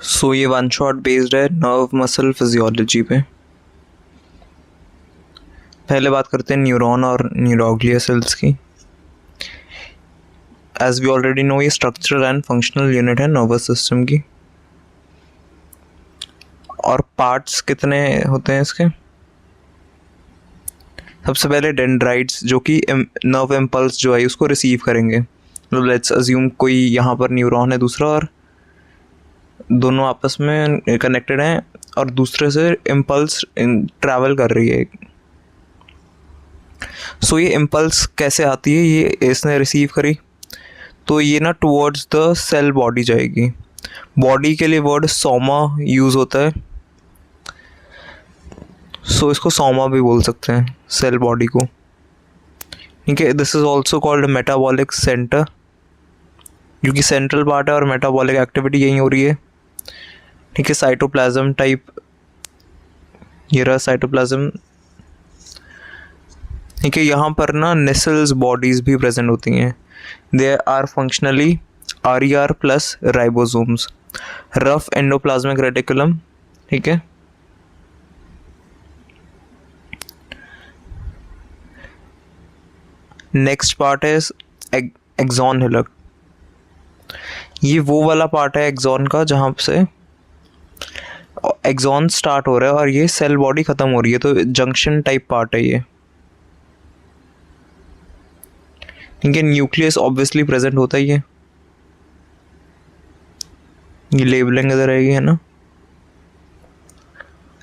सो ये one shot based है nerve muscle physiology पे। पहले बात करते हैं न्यूरॉन और न्यूरोग्लिया सेल्स की। एज वी ऑलरेडी नो ये स्ट्रक्चरल एंड फंक्शनल यूनिट है नर्वस सिस्टम की। और पार्ट्स कितने होते हैं इसके? सबसे पहले डेंड्राइट्स जो कि नर्व इम्पल्स जो है उसको रिसीव करेंगे। मतलब लेट्स अज्यूम कोई यहाँ पर न्यूरॉन है दूसरा और दोनों आपस में कनेक्टेड हैं और दूसरे से इम्पल्स ट्रैवल कर रही है। सो ये इम्पल्स कैसे आती है? ये इसने रिसीव करी तो ये ना टुवर्ड्स द सेल बॉडी जाएगी। बॉडी के लिए वर्ड सोमा यूज़ होता है, सो इसको सोमा भी बोल सकते हैं सेल बॉडी को। ठीक है, this is also called metabolic centre, क्योंकि सेंट्रल पार्ट है और मेटाबॉलिक एक्टिविटी यहीं हो रही है। ठीक है, साइटोप्लाज्म टाइप, ये रहा साइटोप्लाज्म। ठीक है, यहाँ पर ना नेसल्स बॉडीज़ भी प्रेजेंट होती हैं। They are functionally RER plus ribosomes, rough endoplasmic reticulum. ठीक है, नेक्स्ट पार्ट है एक्सॉन हिलक। ये वो वाला पार्ट है एक्सॉन का जहाँ से एक्सॉन स्टार्ट हो रहा है और ये सेल बॉडी ख़त्म हो रही है, तो जंक्शन टाइप पार्ट है ये। ठीक है, न्यूक्लियस ऑब्वियसली प्रेजेंट होता ही है, ये लेबलिंग इधर रहेगी है ना।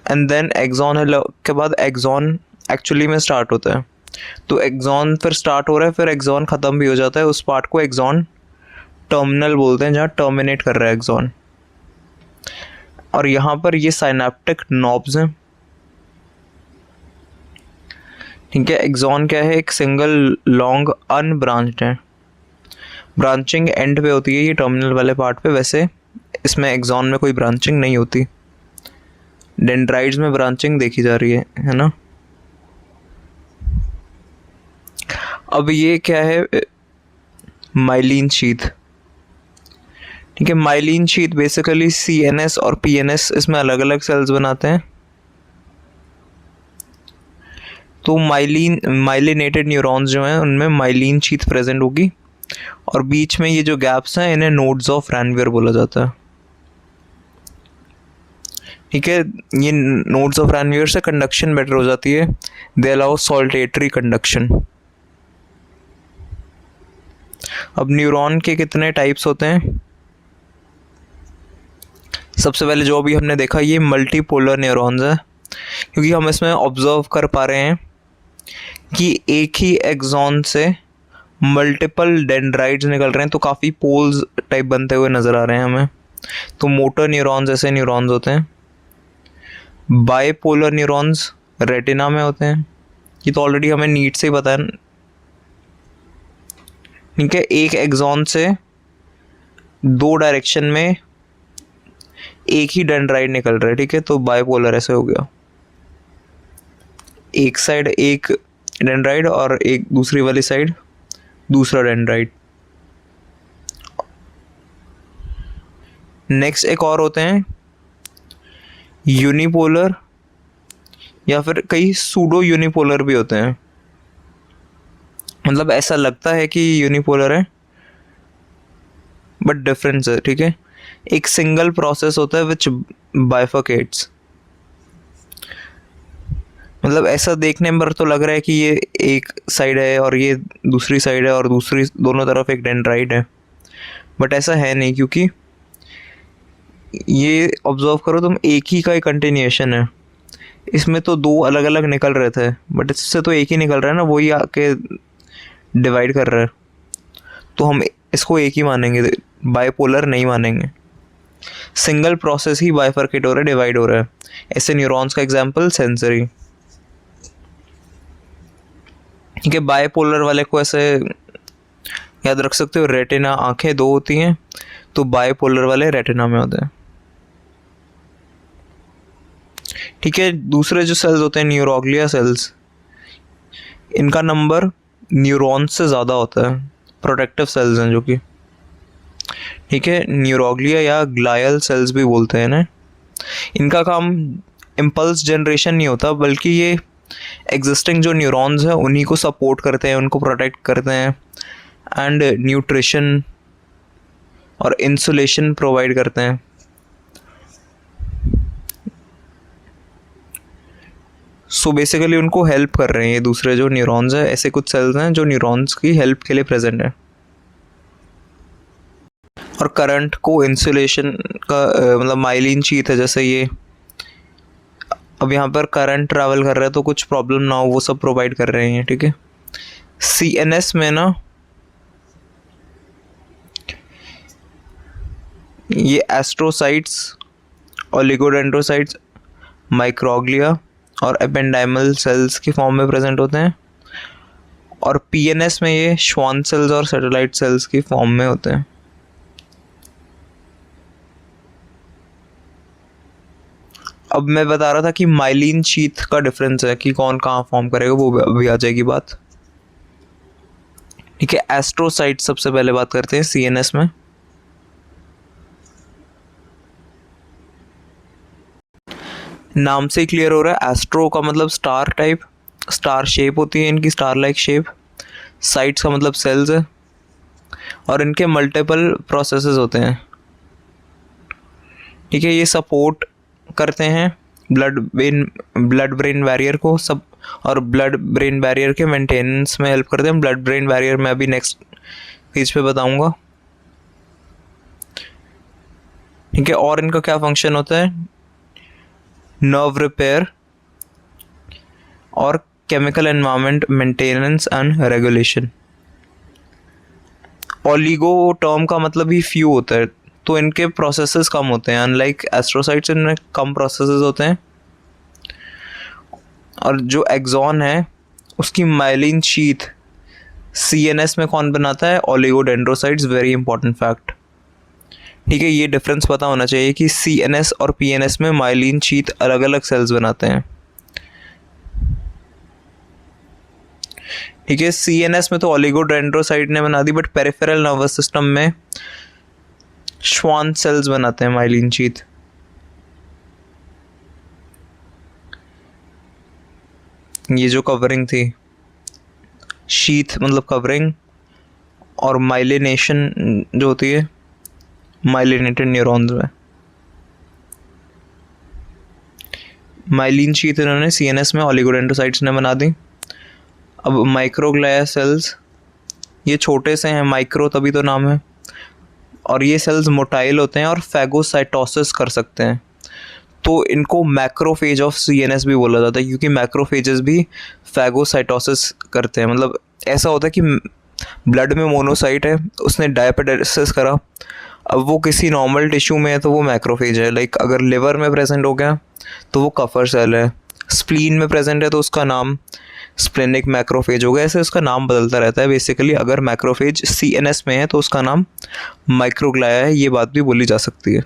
एंड देन एक्सॉन हिलक के बाद एक्सॉन एक्चुअली में स्टार्ट होता है, तो एक्सॉन फिर स्टार्ट हो रहा है, फिर एक्सॉन ख़त्म भी हो जाता है। उस पार्ट को एक्सॉन टर्मिनल बोलते हैं, जहाँ टर्मिनेट कर रहा है एक्सॉन। और यहाँ पर ये साइनेप्टिक नॉब्स हैं। ठीक है, एक्सॉन क्या है? एक सिंगल लॉन्ग अनब्रांच्ड है, ब्रांचिंग एंड पे होती है ये टर्मिनल वाले पार्ट पे। वैसे इसमें एक्सॉन में कोई ब्रांचिंग नहीं होती, डेंड्राइट्स में ब्रांचिंग देखी जा रही है ना। अब ये क्या है? Myelin sheath. ठीक है, माइलिन शीथ बेसिकली CNS और PNS इसमें अलग अलग सेल्स बनाते हैं। तो माइलिनेटेड न्यूरॉन्स जो हैं उनमें माइलिन शीथ प्रेजेंट होगी और बीच में ये जो गैप्स हैं इन्हें नोड्स ऑफ रैनवियर बोला जाता है। ठीक है, ये नोड्स ऑफ रैनवियर से कंडक्शन बेटर हो जाती है, दे अलाउ सॉल्टेटरी कंडक्शन। अब न्यूरॉन के कितने टाइप्स होते हैं? सबसे पहले जो अभी हमने देखा ये मल्टीपोलर न्यूरॉन्स है, क्योंकि हम इसमें ऑब्जर्व कर पा रहे हैं कि एक ही एक्सॉन से मल्टीपल डेंड्राइट्स निकल रहे हैं, तो काफ़ी पोल्स टाइप बनते हुए नज़र आ रहे हैं हमें। तो मोटर न्यूरॉन्स ऐसे न्यूरॉन्स होते हैं। बाइपोलर न्यूरॉन्स रेटिना में होते हैं, ये तो ऑलरेडी हमें नीट से ही पता है। ठीक है, एक एक्सॉन से दो डायरेक्शन में एक ही डेंड्राइट निकल रहा है। ठीक है, तो बाइपोलर ऐसे हो गया, एक साइड एक डेंड्राइट और एक दूसरी वाली साइड दूसरा डेंड्राइट। नेक्स्ट एक और होते हैं यूनिपोलर, या फिर कई सूडो यूनिपोलर भी होते हैं। मतलब ऐसा लगता है कि यूनिपोलर है बट डिफरेंस है। ठीक है, एक सिंगल प्रोसेस होता है विच बाइफर्केट्स। मतलब ऐसा देखने पर तो लग रहा है कि ये एक साइड है और ये दूसरी साइड है और दूसरी दोनों तरफ एक डेंड्राइट है, बट ऐसा है नहीं, क्योंकि ये ऑब्जर्व करो तुम, एक ही का एक कंटिन्यूएशन है। इसमें तो दो अलग अलग निकल रहे थे, बट इससे तो एक ही निकल रहा है ना, वही आके डिवाइड कर रहा है, तो हम इसको एक ही मानेंगे, बाइपोलर नहीं मानेंगे। सिंगल प्रोसेस ही बाइफर्केट हो रहा है, डिवाइड हो रहा है। ऐसे न्यूरॉन्स का एग्जांपल सेंसरी। ठीक है, बाइपोलर वाले को ऐसे याद रख सकते हो, रेटिना आंखें दो होती हैं, तो बाइपोलर वाले रेटिना में होते हैं। ठीक है, दूसरे जो सेल्स होते हैं न्यूरोग्लिया सेल्स, इनका नंबर न्यूरॉन्स से ज़्यादा होता है, प्रोटेक्टिव सेल्स हैं जो कि। ठीक है, न्यूरोग्लिया या ग्लायल सेल्स भी बोलते हैं ना। इनका काम इम्पल्स जनरेशन नहीं होता, बल्कि ये एग्जिस्टिंग जो न्यूरॉन्स हैं उन्हीं को सपोर्ट करते हैं, उनको प्रोटेक्ट करते हैं एंड न्यूट्रिशन और इंसुलेशन प्रोवाइड करते हैं। सो बेसिकली उनको हेल्प कर रहे हैं ये दूसरे जो न्यूरॉन्स हैं, ऐसे कुछ सेल्स हैं जो न्यूरॉन्स की हेल्प के लिए प्रेजेंट है। और करंट को इंसुलेशन का मतलब माइलिन शीथ है, जैसे ये अब यहाँ पर करंट ट्रैवल कर रहा है तो कुछ प्रॉब्लम ना हो वो सब प्रोवाइड कर रहे हैं। ठीक है, सीएनएस में ना ये एस्ट्रोसाइट्स, ओलिगोडेंड्रोसाइट्स, माइक्रोग्लिया और एपेंडाइमल सेल्स की फॉर्म में प्रेजेंट होते हैं। और पीएनएस में ये श्वान सेल्स और सैटेलाइट सेल्स की फॉर्म में होते हैं। अब मैं बता रहा था कि माइलिन शीथ का डिफरेंस है कि कौन कहाँ फॉर्म करेगा, वो अभी आ जाएगी बात। ठीक है, एस्ट्रोसाइट सबसे पहले बात करते हैं सीएनएस में। नाम से ही क्लियर हो रहा है, एस्ट्रो का मतलब स्टार टाइप, स्टार शेप होती है इनकी, स्टार लाइक शेप। साइट्स का मतलब सेल्स है और इनके मल्टीपल प्रोसेसेस होते हैं। ठीक है, ये सपोर्ट करते हैं ब्लड ब्रेन बैरियर को सब, और ब्लड ब्रेन बैरियर के मेंटेनेंस में हेल्प करते हैं। ब्लड ब्रेन बैरियर मैं अभी नेक्स्ट पेज पे बताऊंगा। ठीक है, और इनका क्या फंक्शन होता है, नर्व रिपेयर और chemical environment maintenance and regulation. Oligo term का भी फ्यू होता है, तो इनके प्रोसेसेस कम होते हैं। अनलाइक एस्ट्रोसाइट्स, इनमें कम प्रोसेसेस होते हैं। और जो एक्सॉन है उसकी माइलिन शीथ सीएनएस में कौन बनाता है, ओलिगोडेंड्रोसाइट्स। Very important fact. ठीक है, ये डिफरेंस पता होना चाहिए कि सीएनएस और पीएनएस में माइलिन शीथ अलग अलग सेल्स बनाते हैं। ठीक है, सीएनएस में तो ओलिगोडेंड्रोसाइट ने बना दी, बट पेरिफेरल नर्वस सिस्टम में श्वान सेल्स बनाते हैं माइलिन शीथ। ये जो कवरिंग थी, शीथ मतलब कवरिंग, और माइलिनेशन जो होती है माइलिनेटेड न्यूरॉन्स में। माइलिन शीथ इन्होंने सीएनएस में ओलिगोडेंड्रोसाइट्स ने बना दी। अब माइक्रोग्लिया सेल्स, ये छोटे से हैं, माइक्रो तभी तो नाम है, और ये सेल्स मोटाइल होते हैं और फैगोसाइटोसिस कर सकते हैं। तो इनको मैक्रोफेज ऑफ सीएनएस भी बोला जाता है, क्योंकि मैक्रोफेजेस भी फैगोसाइटोसिस करते हैं। मतलब ऐसा होता है कि ब्लड में मोनोसाइट है, उसने डायपेटेसिस करा, अब वो किसी नॉर्मल टिश्यू में है तो वो मैक्रोफेज है। लाइक अगर लिवर में प्रेजेंट हो गया तो वो कफर सेल है, स्प्लीन में प्रेजेंट है तो उसका नाम स्प्लेनिक मैक्रोफेज हो गया। ऐसे उसका नाम बदलता रहता है। बेसिकली अगर मैक्रोफेज सीएनएस में है तो उसका नाम माइक्रोग्लिया है, ये बात भी बोली जा सकती है।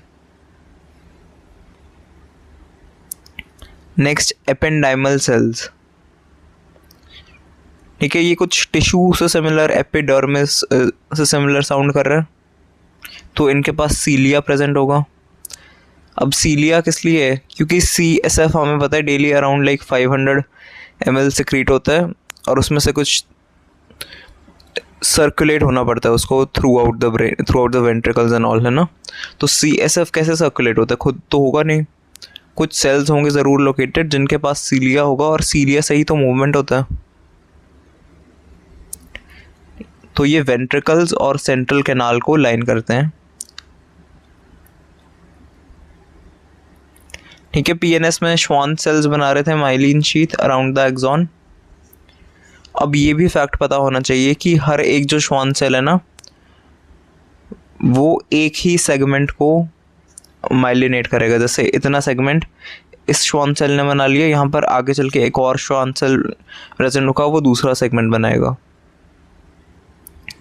Next, ependymal sales. ठीक है, ये कुछ टिश्यू से सिमिलर, एपिडर्मिस से सिमिलर साउंड कर रहा है, तो इनके पास सीलिया प्रेजेंट होगा। अब सीलिया किस लिए है, क्योंकि सीएसएफ हमें पता है डेली अराउंड 500 ml सिक्रीट होता है, और उसमें से कुछ सर्कुलेट होना पड़ता है उसको through out the brain, through out the ventricles and all, है ना। तो सीएसएफ कैसे सर्कुलेट होता है, खुद तो होगा नहीं, कुछ सेल्स होंगे ज़रूर लोकेटेड जिनके पास सीलिया होगा, और सीलिया से ही तो मूवमेंट होता है। तो ये वेंट्रिकल्स और सेंट्रल कैनाल को लाइन करते हैं। ठीक है, पीएनएस में श्वान सेल्स बना रहे थे myelin sheath around the axon. अब ये भी फैक्ट पता होना चाहिए कि हर एक जो श्वान सेल है ना, वो एक ही सेगमेंट को माइलिनेट करेगा। जैसे इतना सेगमेंट इस श्वान सेल ने बना लिया, यहाँ पर आगे चल के एक और श्वान सेल प्रेजेंट होगा, वो दूसरा सेगमेंट बनाएगा।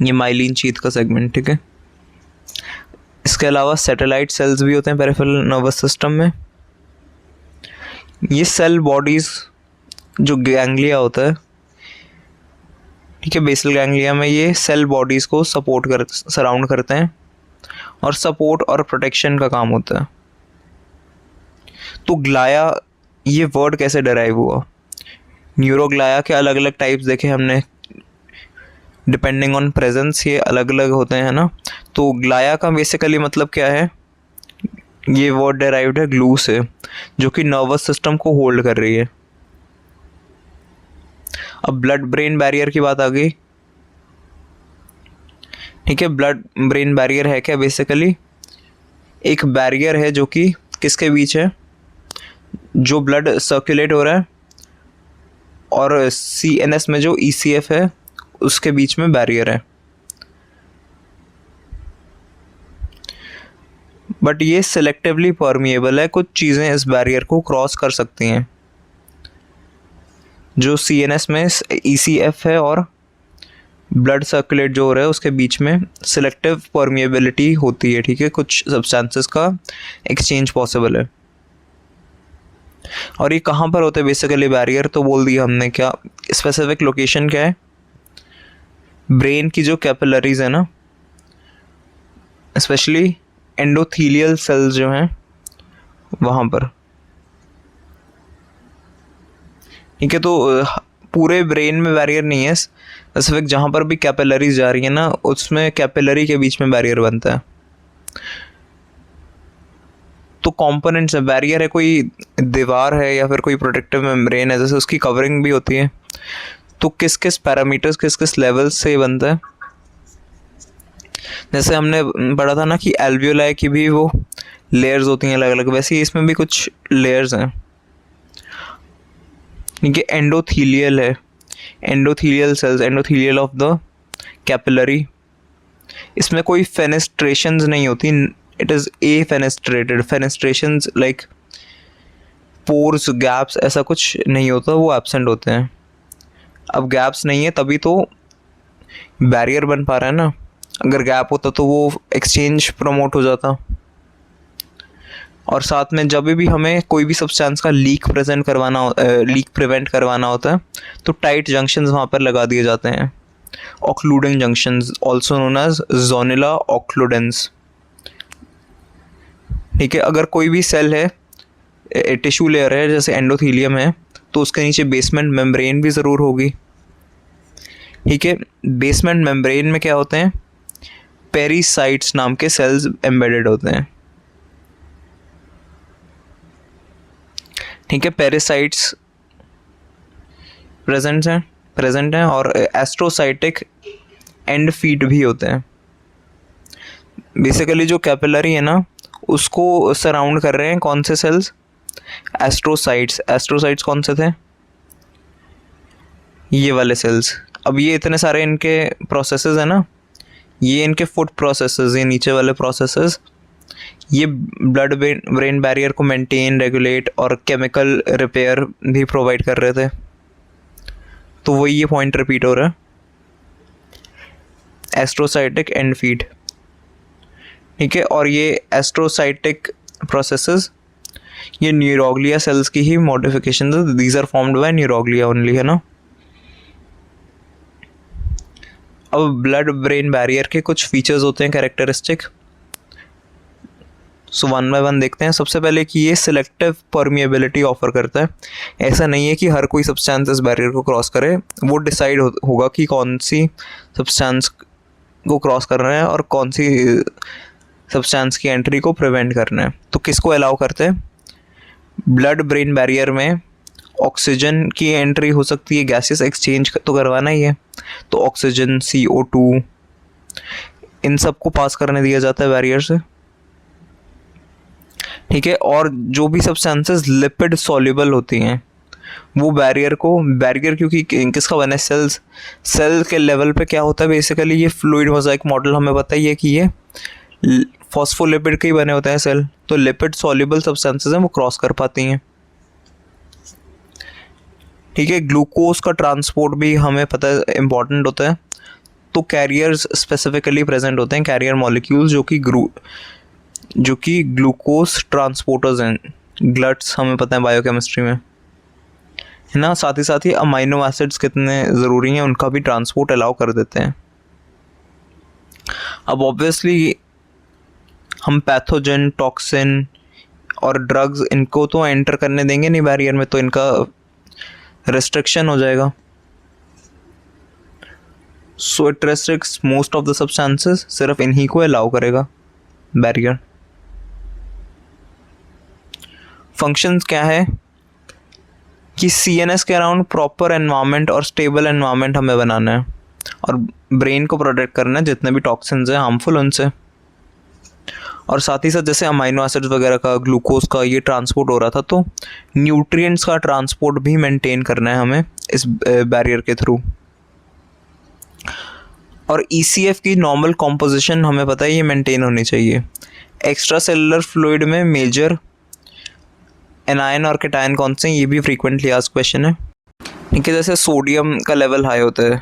ये माइलिन शीथ का सेगमेंट। ठीक है, इसके अलावा सैटेलाइट सेल्स भी होते हैं पेरिफेरल नर्वस सिस्टम में। ये सेल बॉडीज जो गैंग्लिया होता है, ठीक है, बेसल गैंग्लिया में ये सेल बॉडीज को सराउंड करते हैं, और सपोर्ट और प्रोटेक्शन का काम होता है। तो ग्लाया, ये वर्ड कैसे डराइव हुआ? न्यूरोग्लाया के अलग अलग टाइप्स देखे हमने, डिपेंडिंग ऑन प्रेजेंस ये अलग अलग होते हैं ना। तो ग्लाया का बेसिकली मतलब क्या है? ये वर्ड डेराइव्ड है ग्लू से, जो कि नर्वस सिस्टम को होल्ड कर रही है। अब ब्लड ब्रेन बैरियर की बात आ गई। ठीक है, ब्लड ब्रेन बैरियर है क्या? बेसिकली एक बैरियर है जो कि किसके बीच है? जो ब्लड सर्कुलेट हो रहा है और CNS में जो ECF है उसके बीच में बैरियर है। बट ये सिलेक्टिवली परमिएबल है, कुछ चीज़ें इस बैरियर को क्रॉस कर सकती हैं। जो CNS में ECF है और ब्लड सर्कुलेट जो हो रहा है उसके बीच में सिलेक्टिव परमिएबिलिटी होती है। ठीक है, कुछ सब्सटेंसेस का एक्सचेंज पॉसिबल है। और ये कहाँ पर होते हैं बेसिकली बैरियर? तो बोल दिया हमने, क्या स्पेसिफिक लोकेशन क्या है? ब्रेन की जो कैपिलरीज है ना, स्पेशली एंडोथीलियल सेल्स जो हैं वहाँ पर। ठीक है, तो पूरे ब्रेन में बैरियर नहीं है, स्पेसिफिक जहाँ पर भी कैपिलरीज जा रही है ना उसमें कैपिलरी के बीच में बैरियर बनता है। तो कंपोनेंट्स है, बैरियर है कोई दीवार है या फिर कोई प्रोटेक्टिव मेम्ब्रेन है, जैसे उसकी कवरिंग भी होती है। तो किस किस पैरामीटर्स, किस किस लेवल्स से बनता है? जैसे हमने पढ़ा था ना कि एल्वियोलाई की भी वो लेयर्स होती हैं अलग अलग, वैसे ही इसमें भी कुछ लेयर्स हैं। ठीक है, एंडोथीलियल है, endothelial cells, endothelial of the capillary. इसमें कोई फेनेस्ट्रेशंस नहीं होती, it is a fenestrated. Fenestrations like pores, gaps, ऐसा कुछ नहीं होता, वो एब्सेंट होते हैं। अब गैप्स नहीं है तभी तो बैरियर बन पा रहा है ना, अगर गैप होता तो वो एक्सचेंज प्रमोट हो जाता। और साथ में जब भी हमें कोई भी सब्सटेंस का लीक प्रिवेंट करवाना होता है तो टाइट जंक्शंस वहाँ पर लगा दिए जाते हैं, occluding junctions, also known as zonula occludens. ठीक है, अगर कोई भी सेल है, टिश्यू लेयर है जैसे एंडोथीलियम है, तो उसके नीचे बेसमेंट मेम्ब्रेन भी ज़रूर होगी। ठीक है, बेसमेंट मेम्ब्रेन में क्या होते हैं? पेरिसाइट्स नाम के सेल्स एम्बेडेड होते हैं। ठीक है, पेरिसाइट्स प्रेजेंट हैं और एस्ट्रोसाइटिक एंड फीट भी होते हैं। बेसिकली जो कैपिलरी है ना उसको सराउंड कर रहे हैं कौन से सेल्स? एस्ट्रोसाइट्स। एस्ट्रोसाइट्स कौन से थे? ये वाले सेल्स। अब ये इतने सारे इनके प्रोसेसेस है ना, ये इनके फुट प्रोसेसेस, ये नीचे वाले प्रोसेसेस, ये ब्लड ब्रेन बैरियर को मेंटेन, रेगुलेट और केमिकल रिपेयर भी प्रोवाइड कर रहे थे। तो वही ये पॉइंट रिपीट हो रहा है, एस्ट्रोसाइटिक एंड फीड। ठीक है, और ये एस्ट्रोसाइटिक प्रोसेसेस ये न्यूरोग्लिया सेल्स की ही मॉडिफिकेशन है, these are formed by neuroglia only, है ना। अब ब्लड ब्रेन बैरियर के कुछ फीचर्स होते हैं characteristic, so one by one देखते हैं। सबसे पहले कि ये सिलेक्टिव परमिएबिलिटी ऑफर करता है। ऐसा नहीं है कि हर कोई सब्सटेंस इस बैरियर को क्रॉस करे, वो डिसाइड होगा कि कौन सी सब्सटेंस को क्रॉस करना है और कौन सी सब्सटेंस की एंट्री को प्रिवेंट करना है। तो किसको अलाउ करते हैं? ब्लड ब्रेन बैरियर में ऑक्सीजन की एंट्री हो सकती है, गैसेस एक्सचेंज तो करवाना ही है, तो ऑक्सीजन, CO2, इन सब को पास करने दिया जाता है बैरियर से। ठीक है, और जो भी सब्सटेंसेस लिपिड सॉल्युबल होती हैं वो बैरियर क्योंकि किसका बना है? सेल के लेवल पे क्या होता है बेसिकली, ये फ्लूइड मोज़ाइक मॉडल हमें पता ही है कि ये फॉस्फोलिपिड के ही बने होते हैं सेल, तो लिपिड सॉल्युबल सब्सटेंसेस हैं वो क्रॉस कर पाती हैं। ठीक है, ग्लूकोज का ट्रांसपोर्ट भी हमें पता है इम्पॉर्टेंट होता है, तो कैरियर्स स्पेसिफिकली प्रेजेंट होते हैं, कैरियर मॉलिक्यूल्स जो कि ग्लूकोज ट्रांसपोर्टर्स हैं। ग्लट्स हमें पता है बायोकेमिस्ट्री में, है ना। साथ ही अमाइनो एसिड्स कितने ज़रूरी हैं उनका भी ट्रांसपोर्ट अलाउ कर देते हैं। अब ऑब्वियसली हम पैथोजन, टॉक्सिन और ड्रग्स इनको तो एंटर करने देंगे नहीं बैरियर में, तो इनका रेस्ट्रिक्शन हो जाएगा। So it restricts most of the substances, सिर्फ इन्हीं को अलाउ करेगा बैरियर। फंक्शंस क्या है कि CNS के अराउंड प्रॉपर एनवायरनमेंट और स्टेबल एनवायरनमेंट हमें बनाना है और ब्रेन को प्रोटेक्ट करना है जितने भी टॉक्सिन्स हैं हार्मफुल उनसे। और साथ ही साथ जैसे अमाइनो एसिड्स वगैरह का, ग्लूकोज का ये ट्रांसपोर्ट हो रहा था, तो न्यूट्रिएंट्स का ट्रांसपोर्ट भी मेंटेन करना है हमें इस बैरियर के थ्रू। और ECF की नॉर्मल कॉम्पोजिशन हमें पता है ये मेंटेन होनी चाहिए। एक्स्ट्रा सेलुलर फ्लूइड में मेजर एनायन और कैटायन कौन से हैं, ये भी फ्रीक्वेंटली आस्क्ड क्वेश्चन है। ठीक है, जैसे सोडियम का लेवल हाई होता है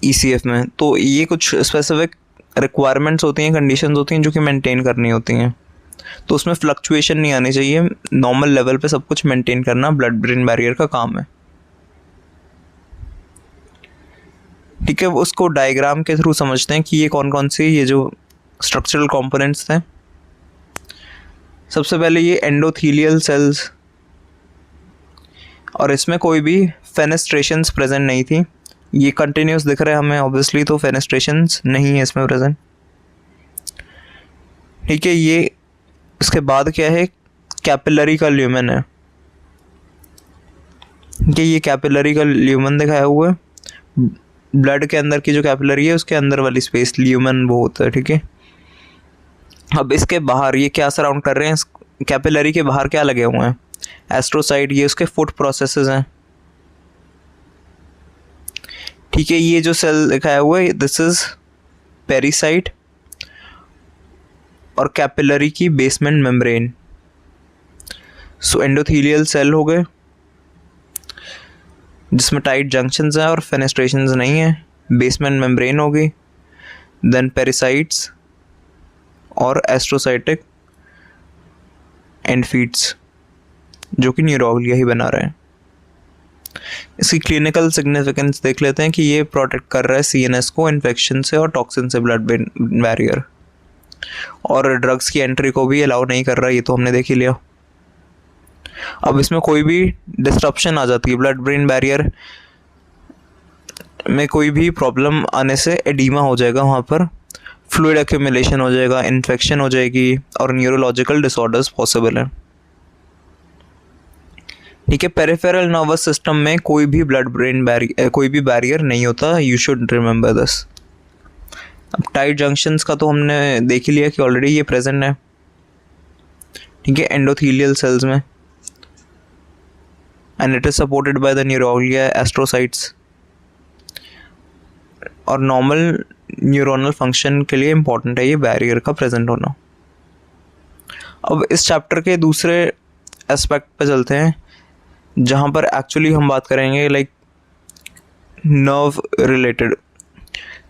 ECF में, तो ये कुछ स्पेसिफिक रिक्वायरमेंट्स होती हैं, कंडीशंस होती हैं जो कि मेंटेन करनी होती हैं, तो उसमें फ्लक्चुएशन नहीं आनी चाहिए। नॉर्मल लेवल पे सब कुछ मेंटेन करना ब्लड ब्रेन बैरियर का काम है। ठीक है, उसको डायग्राम के थ्रू समझते हैं कि ये कौन कौन सी ये जो स्ट्रक्चरल कंपोनेंट्स थे। सबसे पहले ये एंडोथीलियल सेल्स, और इसमें कोई भी फेनेस्ट्रेशंस प्रेजेंट नहीं थी। ये कंटिन्यूस दिख रहा है हमें ऑब्वियसली, तो फेनेस्ट्रेशंस नहीं है इसमें प्रेजेंट। ठीक है, ये इसके बाद क्या है, कैपिलरी का ल्यूमेन है। कि ये कैपिलरी का ल्यूमेन दिखाया हुआ है, ब्लड के अंदर की जो कैपिलरी है उसके अंदर वाली स्पेस ल्यूमेन वो होता है। ठीक है, अब इसके बाहर ये क्या सराउंड कर रहे हैं, कैपिलरी के बाहर क्या लगे हुए हैं, एस्ट्रोसाइट, ये उसके फुट प्रोसेसेस हैं। ठीक है, ये जो सेल दिखाया हुआ है दिस इज पेरिसाइट और कैपिलरी की बेसमेंट मेम्ब्रेन। सो एंडोथीलियल सेल हो गए जिसमें टाइट जंक्शंस हैं और फेनेस्ट्रेशंस नहीं है, बेसमेंट मेम्ब्रेन हो गई, देन पेरिसाइट्स और एस्ट्रोसाइटिक एंडफीट्स जो कि न्यूरोग्लिया ही बना रहे हैं। इसकी क्लिनिकल सिग्निफिकेंस देख लेते हैं कि ये प्रोटेक्ट कर रहा है CNS को इन्फेक्शन से और टॉक्सिन से, ब्लड ब्रेन बैरियर, और ड्रग्स की एंट्री को भी अलाउ नहीं कर रहा, ये तो हमने देख ही लिया। अब इसमें कोई भी डिस्ट्रप्शन आ जाती है, ब्लड ब्रेन बैरियर में कोई भी प्रॉब्लम आने से एडीमा हो जाएगा, वहाँ पर फ्लूइड एक्यूमुलेशन हो जाएगा, इन्फेक्शन हो जाएगी और न्यूरोलॉजिकल डिसऑर्डर्स पॉसिबल हैं। ठीक है, पेरिफेरल नर्वस सिस्टम में कोई भी ब्लड ब्रेन बैरियर, कोई भी बैरियर नहीं होता, यू शुड रिमेंबर दिस। अब टाइट जंक्शंस का तो हमने देख ही लिया कि ऑलरेडी ये प्रेजेंट है। ठीक है, एंडोथीलियल सेल्स में, and it is supported by the neuroglia astrocytes, और नॉर्मल न्यूरोनल फंक्शन के लिए इम्पॉर्टेंट है ये बैरियर का प्रेजेंट होना। अब इस चैप्टर के दूसरे एस्पेक्ट पे चलते हैं जहाँ पर एक्चुअली हम बात करेंगे लाइक नर्व रिलेटेड,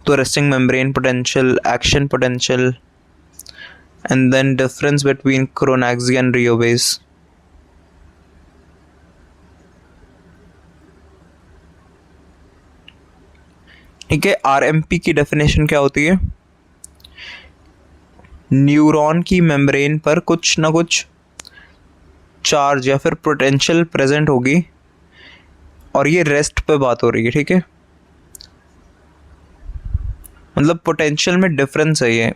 तो resting membrane potential, action potential, and then difference between chronaxie and rheobase. ठीक है, RMP की डेफिनेशन क्या होती है, न्यूरॉन की मेम्ब्रेन पर कुछ ना कुछ चार्ज या फिर पोटेंशियल प्रेजेंट होगी और ये रेस्ट पे बात हो रही है। ठीक है, मतलब पोटेंशियल में डिफरेंस है, ये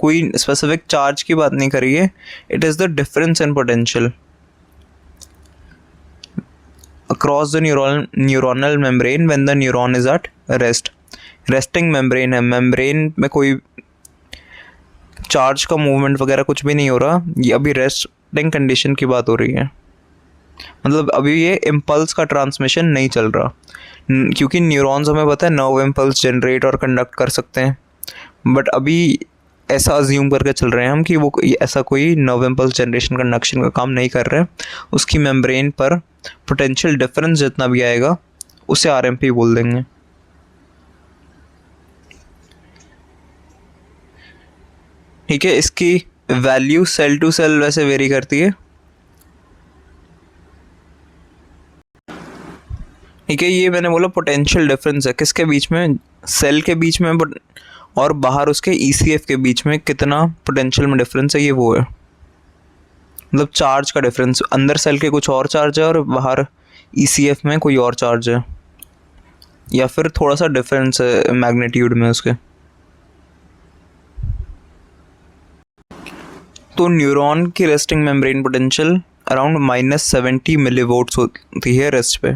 कोई स्पेसिफिक चार्ज की बात नहीं करी है, it is the difference in potential across the neuronal membrane when the neuron is at rest. Resting membrane है, मेम्ब्रेन में कोई चार्ज का मूवमेंट वगैरह कुछ भी नहीं हो रहा, ये अभी रेस्टिंग कंडीशन की बात हो रही है, मतलब अभी ये इम्पल्स का ट्रांसमिशन नहीं चल रहा, क्योंकि न्यूरॉन्स हमें पता है नर्व इम्पल्स जनरेट और कंडक्ट कर सकते हैं, बट अभी ऐसा अज्यूम करके चल रहे हैं हम कि वो ऐसा कोई नर्व इम्पल्स जनरेशन कंडक्शन का काम नहीं कर रहे हैं। उसकी मेम्ब्रेन पर पोटेंशियल डिफरेंस जितना भी आएगा उसे RMP बोल देंगे। ठीक है, इसकी वैल्यू सेल टू सेल वैसे वेरी करती है। ठीक है, ये मैंने बोला पोटेंशियल डिफरेंस है किसके बीच में, सेल के बीच में, बट और बाहर उसके ECF के बीच में कितना पोटेंशियल में डिफरेंस है, ये वो है, मतलब चार्ज का डिफरेंस। अंदर सेल के कुछ और चार्ज है और बाहर ECF में कोई और चार्ज है, या फिर थोड़ा सा डिफरेंस है मैग्नीट्यूड में उसके। तो न्यूरॉन की रेस्टिंग मेम्ब्रेन पोटेंशियल अराउंड -70 मिलीवोल्ट्स होती है रेस्ट पे।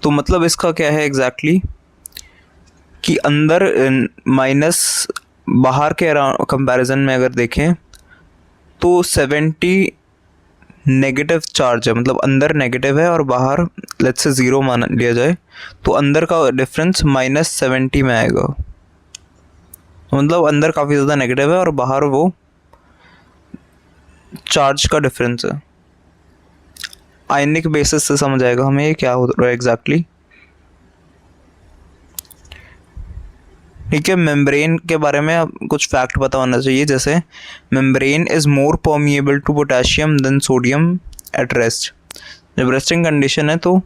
तो मतलब इसका क्या है एग्जैक्टली कि अंदर माइनस, बाहर के कंपैरिजन में अगर देखें तो 70 नेगेटिव चार्ज है, मतलब अंदर नेगेटिव है और बाहर लेट्स से 0 मान लिया जाए, तो अंदर का डिफरेंस -70 में आएगा। मतलब अंदर काफ़ी ज़्यादा नेगेटिव है और बाहर वो चार्ज का डिफरेंस है। आयनिक बेसिस से समझ आएगा हमें ये क्या हो रहा है एग्जैक्टली। ठीक है, मेम्ब्रेन के बारे में अब कुछ फैक्ट पता होना चाहिए, जैसे membrane is more permeable to potassium than sodium at rest. जब रेस्टिंग कंडीशन है तो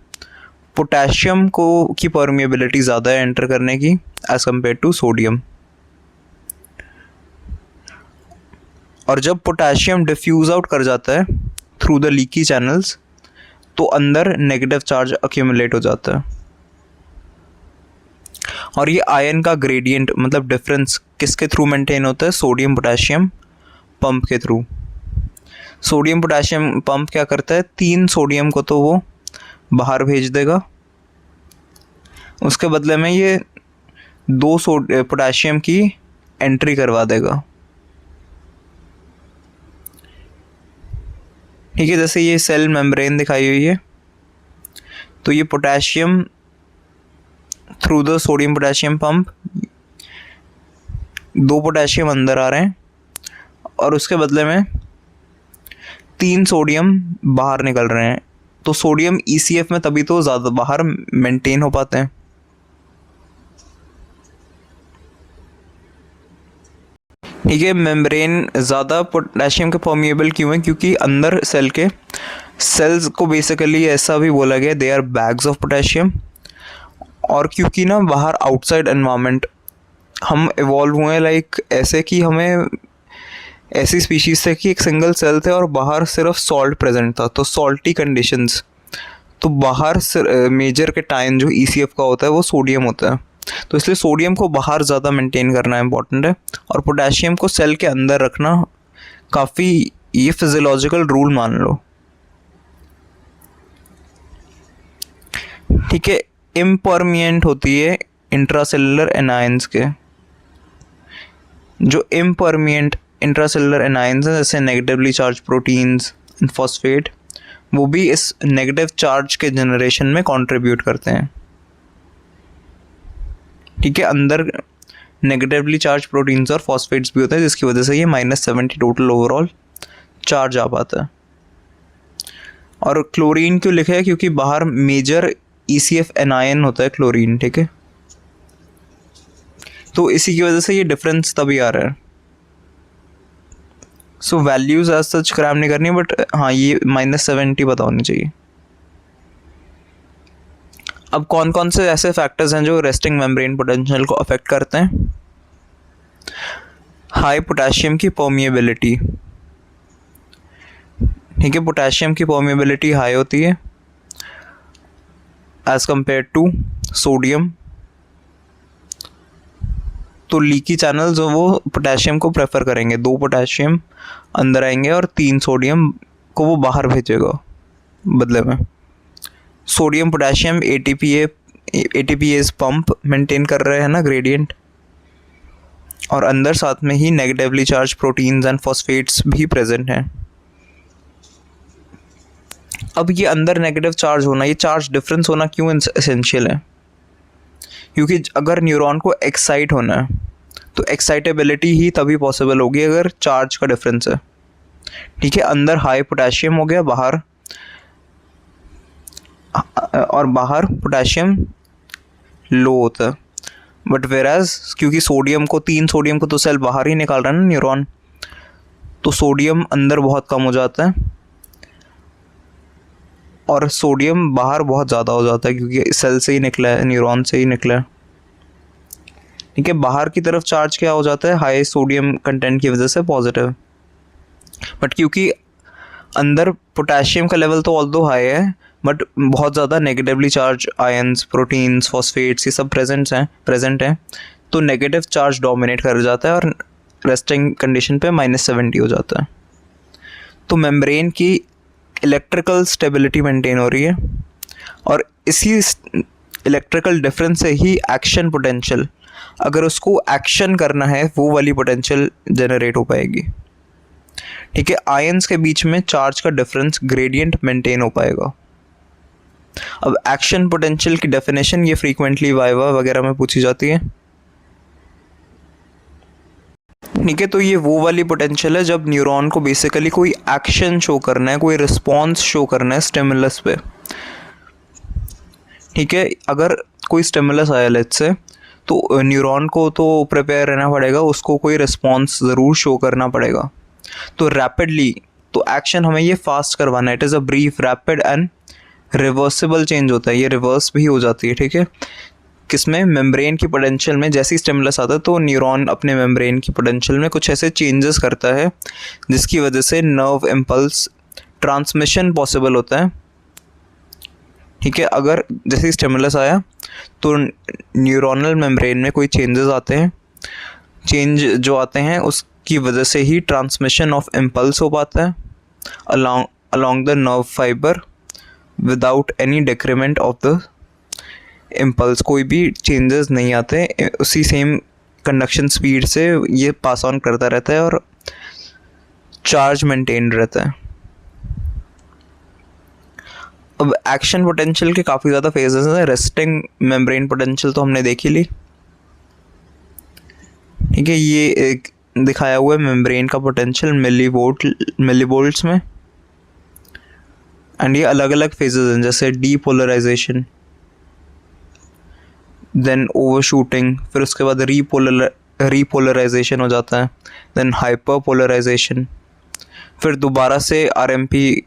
पोटेशियम को की परमिएबिलिटी ज़्यादा है एंटर करने की एज कम्पेयर टू सोडियम। और जब पोटेशियम डिफ्यूज़ आउट कर जाता है थ्रू द लीकी चैनल्स तो अंदर नेगेटिव चार्ज अक्यूमुलेट हो जाता है। और ये आयन का ग्रेडियंट मतलब डिफरेंस किसके थ्रू मेंटेन होता है, सोडियम पोटेशियम पंप के थ्रू। सोडियम पोटेशियम पंप क्या करता है, 3 सोडियम को तो वो बाहर भेज देगा, उसके बदले में ये 2 पोटेशियम की एंट्री करवा देगा। ठीक है, जैसे ये सेल मेम्ब्रेन दिखाई हुई है, तो ये potassium through the sodium potassium pump 2 potassium अंदर आ रहे हैं और उसके बदले में 3 सोडियम बाहर निकल रहे हैं। तो सोडियम ECF में तभी तो ज़्यादा बाहर मेंटेन हो पाते हैं। ठीक है, मेम्ब्रेन ज़्यादा पोटेशियम के परमिएबल क्यों है, क्योंकि अंदर सेल्स को बेसिकली ऐसा भी बोला गया they are bags of potassium. और क्योंकि ना बाहर आउटसाइड एनवायरनमेंट हम इवॉल्व हुए लाइक ऐसे कि हमें ऐसी स्पीशीज़ थे कि एक सिंगल सेल थे और बाहर सिर्फ सॉल्ट प्रेजेंट था, तो सॉल्टी कंडीशंस, तो बाहर मेजर के टाइम जो ECF का होता है वो सोडियम होता है, तो इसलिए सोडियम को बाहर ज़्यादा मेंटेन करना इम्पॉर्टेंट है और पोटेशियम को सेल के अंदर रखना काफ़ी, ये फिजियोलॉजिकल रूल मान लो। ठीक है, इम्परमिएंट होती है इंट्रासेलुलर एनायंस के। जो इम्परमिएंट इंट्रासेलुलर एनायंस हैं जैसे negatively charge proteins and phosphate, वो भी इस नेगेटिव चार्ज के जनरेशन में कंट्रीब्यूट करते हैं। ठीक है, अंदर नेगेटिवली चार्ज प्रोटीन्स और फॉस्फेट्स भी होते हैं जिसकी वजह से ये -70 टोटल ओवरऑल चार्ज आ पाता है। और क्लोरीन क्यों लिखा है, क्योंकि बाहर मेजर ECF एनायन होता है क्लोरीन। ठीक है, तो इसी की वजह से ये डिफरेंस तभी आ रहा है। So values as such cram नहीं करनी, बट हाँ ये -70 पता होनी चाहिए। अब कौन कौन से ऐसे फैक्टर्स हैं जो रेस्टिंग मेम्ब्रेन पोटेंशियल को अफेक्ट करते हैं। हाई पोटेशियम की परमिएबिलिटी। ठीक है, पोटेशियम की परमिएबिलिटी हाई होती है एज कम्पेयर टू सोडियम, तो लीकी चैनल्स वो पोटेशियम को प्रेफर करेंगे, 2 पोटेशियम अंदर आएंगे और 3 सोडियम को वो बाहर भेजेगा बदले में। Sodium potassium ATPase pump maintain कर रहे हैं ना ग्रेडियंट, और अंदर साथ में ही negatively charge proteins and phosphates भी प्रेजेंट हैं। अब ये अंदर नेगेटिव चार्ज होना, ये चार्ज डिफरेंस होना क्यों एसेंशियल है, क्योंकि अगर न्यूरॉन को एक्साइट होना है तो एक्साइटेबिलिटी ही तभी पॉसिबल होगी अगर चार्ज का डिफरेंस है। ठीक है, अंदर हाई पोटेशियम हो गया, बाहर पोटेशियम लो होता है। बट वेराज क्योंकि तीन सोडियम को तो सेल बाहर ही निकाल रहा है ना न्यूरॉन, तो सोडियम अंदर बहुत कम हो जाता है और सोडियम बाहर बहुत ज़्यादा हो जाता है क्योंकि सेल से ही निकला है, न्यूरॉन से ही निकला है। ठीक है, बाहर की तरफ चार्ज क्या हो जाता है, हाई सोडियम कंटेंट की वजह से पॉजिटिव। बट क्योंकि अंदर पोटेशियम का लेवल तो ऑल्दो हाई है, बट बहुत ज़्यादा negatively charge ions, proteins, phosphates, ये सब प्रेजेंट हैं, तो नेगेटिव चार्ज डोमिनेट कर जाता है और रेस्टिंग कंडीशन पे -70 हो जाता है। तो मेम्ब्रेन की इलेक्ट्रिकल स्टेबिलिटी मेंटेन हो रही है, और इसी इलेक्ट्रिकल डिफरेंस से ही एक्शन पोटेंशियल, अगर उसको एक्शन करना है, वो वाली पोटेंशियल जनरेट हो पाएगी। ठीक है, आयंस के बीच में चार्ज का डिफरेंस ग्रेडियंट मेंटेन हो पाएगा। अब एक्शन पोटेंशियल की डेफिनेशन ये फ्रीक्वेंटली वाइवा वगैरह में पूछी जाती है। ठीक है, तो ये वो वाली पोटेंशियल है जब न्यूरॉन को बेसिकली कोई एक्शन शो करना है, कोई रिस्पॉन्स शो करना है स्टिमुलस पे। ठीक है, अगर कोई स्टिमुलस आया लेट्स से, तो न्यूरॉन को तो प्रिपेयर रहना पड़ेगा, उसको कोई रिस्पॉन्स ज़रूर शो करना पड़ेगा। तो रैपिडली, तो एक्शन हमें ये फास्ट करवाना है। It is a brief, rapid and reversible change होता है, ये रिवर्स भी हो जाती है। ठीक है, किसमें, मेम्ब्रेन की पोटेंशियल में जैसे ही स्टिमुलस आता है तो न्यूरॉन अपने मेम्ब्रेन की पोटेंशियल में कुछ ऐसे चेंजेस करता है जिसकी वजह से नर्व इम्पल्स ट्रांसमिशन पॉसिबल होता है। ठीक है, अगर जैसे ही स्टिमुलस आया तो न्यूरोनल मेम्ब्रेन में कोई चेंजेस आते हैं, चेंज जो आते हैं उसकी वजह से ही ट्रांसमिशन ऑफ इम्पल्स हो पाता है along the nerve fiber without any decrement of the impulse। कोई भी चेंजेस नहीं आते, उसी सेम कंडक्शन स्पीड से ये पास ऑन करता रहता है और चार्ज मेंटेन रहता है। अब एक्शन पोटेंशियल के काफ़ी ज़्यादा फेजेस हैं। रेस्टिंग मेम्ब्रेन पोटेंशियल तो हमने देख ही ली। ठीक है, ये एक दिखाया हुआ है मेम्ब्रेन का पोटेंशियल मिलीवोल्ट्स में, एंड ये अलग अलग फेजेस हैं, जैसे डीपोलराइजेशन, देन ओवरशूटिंग, फिर उसके बाद रीपोलराइजेशन हो जाता है, देन हाइपरपोलराइजेशन, फिर दोबारा से आरएमपी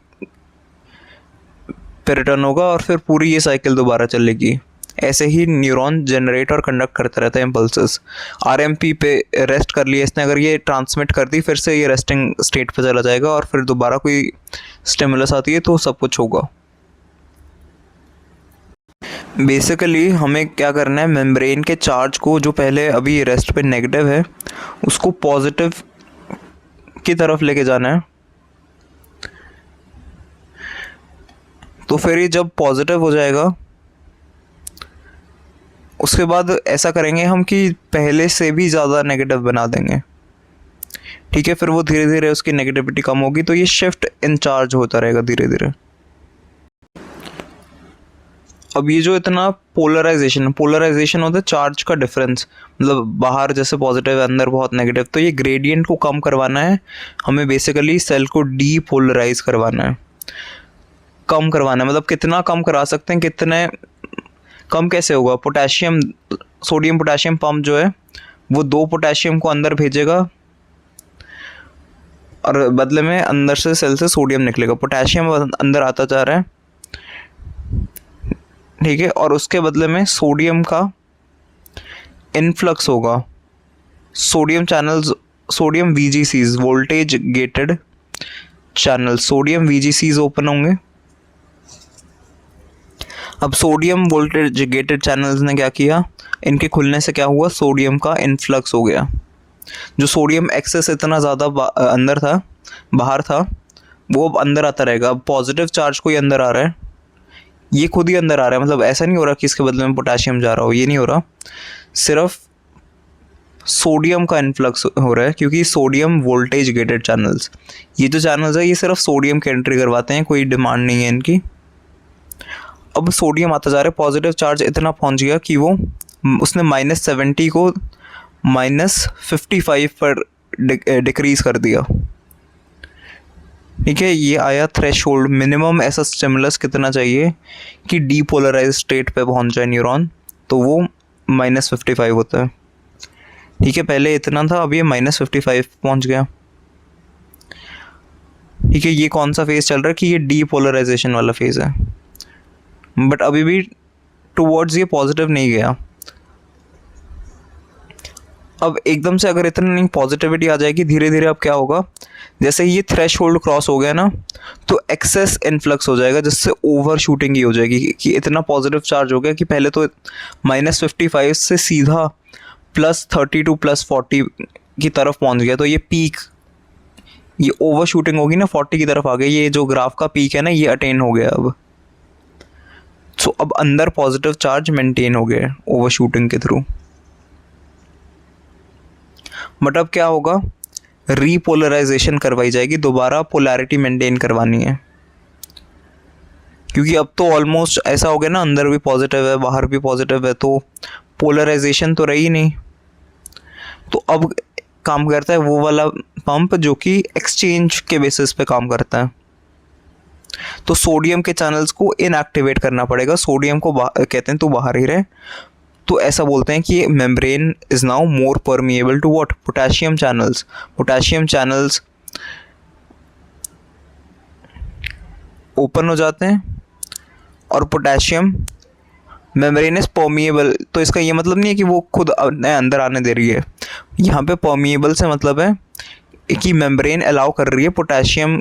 पे रिटर्न होगा और फिर पूरी ये साइकिल दोबारा चलेगी। ऐसे ही न्यूरॉन जनरेट और कंडक्ट करता रहता है इम्पल्सेस। आरएमपी पे रेस्ट कर लिया इसने, अगर ये ट्रांसमिट कर दी, फिर से ये रेस्टिंग स्टेट पे चला जाएगा और फिर दोबारा कोई स्टिमुलस आती है तो सब कुछ होगा। बेसिकली हमें क्या करना है, मेम्ब्रेन के चार्ज को, जो पहले अभी रेस्ट पे नेगेटिव है, उसको पॉजिटिव की तरफ लेके जाना है। तो फिर ये जब पॉजिटिव हो जाएगा, उसके बाद ऐसा करेंगे हम कि पहले से भी ज़्यादा नेगेटिव बना देंगे। ठीक है, फिर वो धीरे धीरे उसकी नेगेटिविटी कम होगी, तो ये शिफ्ट इन चार्ज होता रहेगा धीरे धीरे। अब ये जो इतना पोलराइजेशन होता है चार्ज का डिफरेंस, मतलब बाहर जैसे पॉजिटिव है, अंदर बहुत नेगेटिव, तो ये ग्रेडियंट को कम करवाना है हमें। बेसिकली सेल को डीपोलराइज करवाना है, कम करवाना है। मतलब कितना कम करा सकते हैं, कितने कम कैसे होगा, सोडियम पोटेशियम पंप जो है वो 2 पोटेशियम को अंदर भेजेगा और बदले में अंदर से सेल से सोडियम निकलेगा। पोटेशियम अंदर आता जा रहा है, ठीक है, और उसके बदले में सोडियम का इनफ्लक्स होगा। Sodium VGCs, voltage gated channel, sodium VGCs open होंगे। अब सोडियम वोल्टेज गेटेड चैनल्स ने क्या किया, इनके खुलने से क्या हुआ, सोडियम का इनफ्लक्स हो गया। जो सोडियम एक्सेस इतना ज़्यादा अंदर था, बाहर था, वो अब अंदर आता रहेगा। अब पॉजिटिव चार्ज कोई अंदर आ रहा है, ये खुद ही अंदर आ रहा है। मतलब ऐसा नहीं हो रहा कि इसके बदले में पोटेशियम जा रहा हो, ये नहीं हो रहा, सिर्फ सोडियम का इन्फ्लक्स हो रहा है, क्योंकि सोडियम वोल्टेज गेटेड चैनल्स, ये जो चैनल्स है ये सिर्फ सोडियम की एंट्री करवाते हैं, कोई डिमांड नहीं है इनकी। अब सोडियम आता जा रहा है, पॉजिटिव चार्ज इतना पहुंच गया कि वो उसने -70 को -55 पर डिक्रीज कर दिया। ठीक है, ये आया थ्रेशोल्ड। मिनिमम ऐसा स्टिमुलस कितना चाहिए कि डीपोलराइज स्टेट पे पहुंच जाए न्यूरॉन, तो वो -55 होता है। ठीक है, पहले इतना था, अब ये -55 पहुंच गया। ठीक है, ये कौन सा फेज चल रहा है कि ये डीपोलराइजेशन वाला फेज है, बट अभी भी टुवर्ड्स ये पॉजिटिव नहीं गया। अब एकदम से अगर इतना नहीं पॉजिटिविटी आ जाएगी, धीरे धीरे अब क्या होगा, जैसे ये थ्रेश होल्ड क्रॉस हो गया ना, तो एक्सेस इन्फ्लक्स हो जाएगा, जिससे ओवर शूटिंग ही हो जाएगी कि इतना पॉजिटिव चार्ज हो गया कि पहले तो -55 से सीधा +30 टू +40 की तरफ पहुंच गया। तो ये पीक, ये ओवर शूटिंग होगी ना, 40 की तरफ आ गई, ये जो ग्राफ का पीक है ना, ये अटेन हो गया अब। सो अब अंदर पॉजिटिव चार्ज मेंटेन हो गया ओवर शूटिंग के थ्रू। बट अब क्या होगा, रीपोलराइजेशन करवाई जाएगी, दोबारा पोलैरिटी मेंटेन करवानी है, क्योंकि अब तो ऑलमोस्ट ऐसा हो गया ना, अंदर भी पॉजिटिव है बाहर भी पॉजिटिव है, तो पोलराइजेशन तो रही नहीं। तो अब काम करता है वो वाला पंप जो कि एक्सचेंज के बेसिस पे काम करता है। तो सोडियम के चैनल्स को इनएक्टिवेट करना पड़ेगा, सोडियम को कहते हैं तो बाहर ही रहे। तो ऐसा बोलते हैं कि membrane is now more permeable to what, potassium channels. Potassium channels open हो जाते हैं और पोटेशियम मेम्ब्रेन इज परमिएबल। तो इसका ये मतलब नहीं है कि वो खुद अंदर आने दे रही है, यहाँ पे परमिएबल से मतलब है कि मेम्ब्रेन अलाउ कर रही है पोटेशियम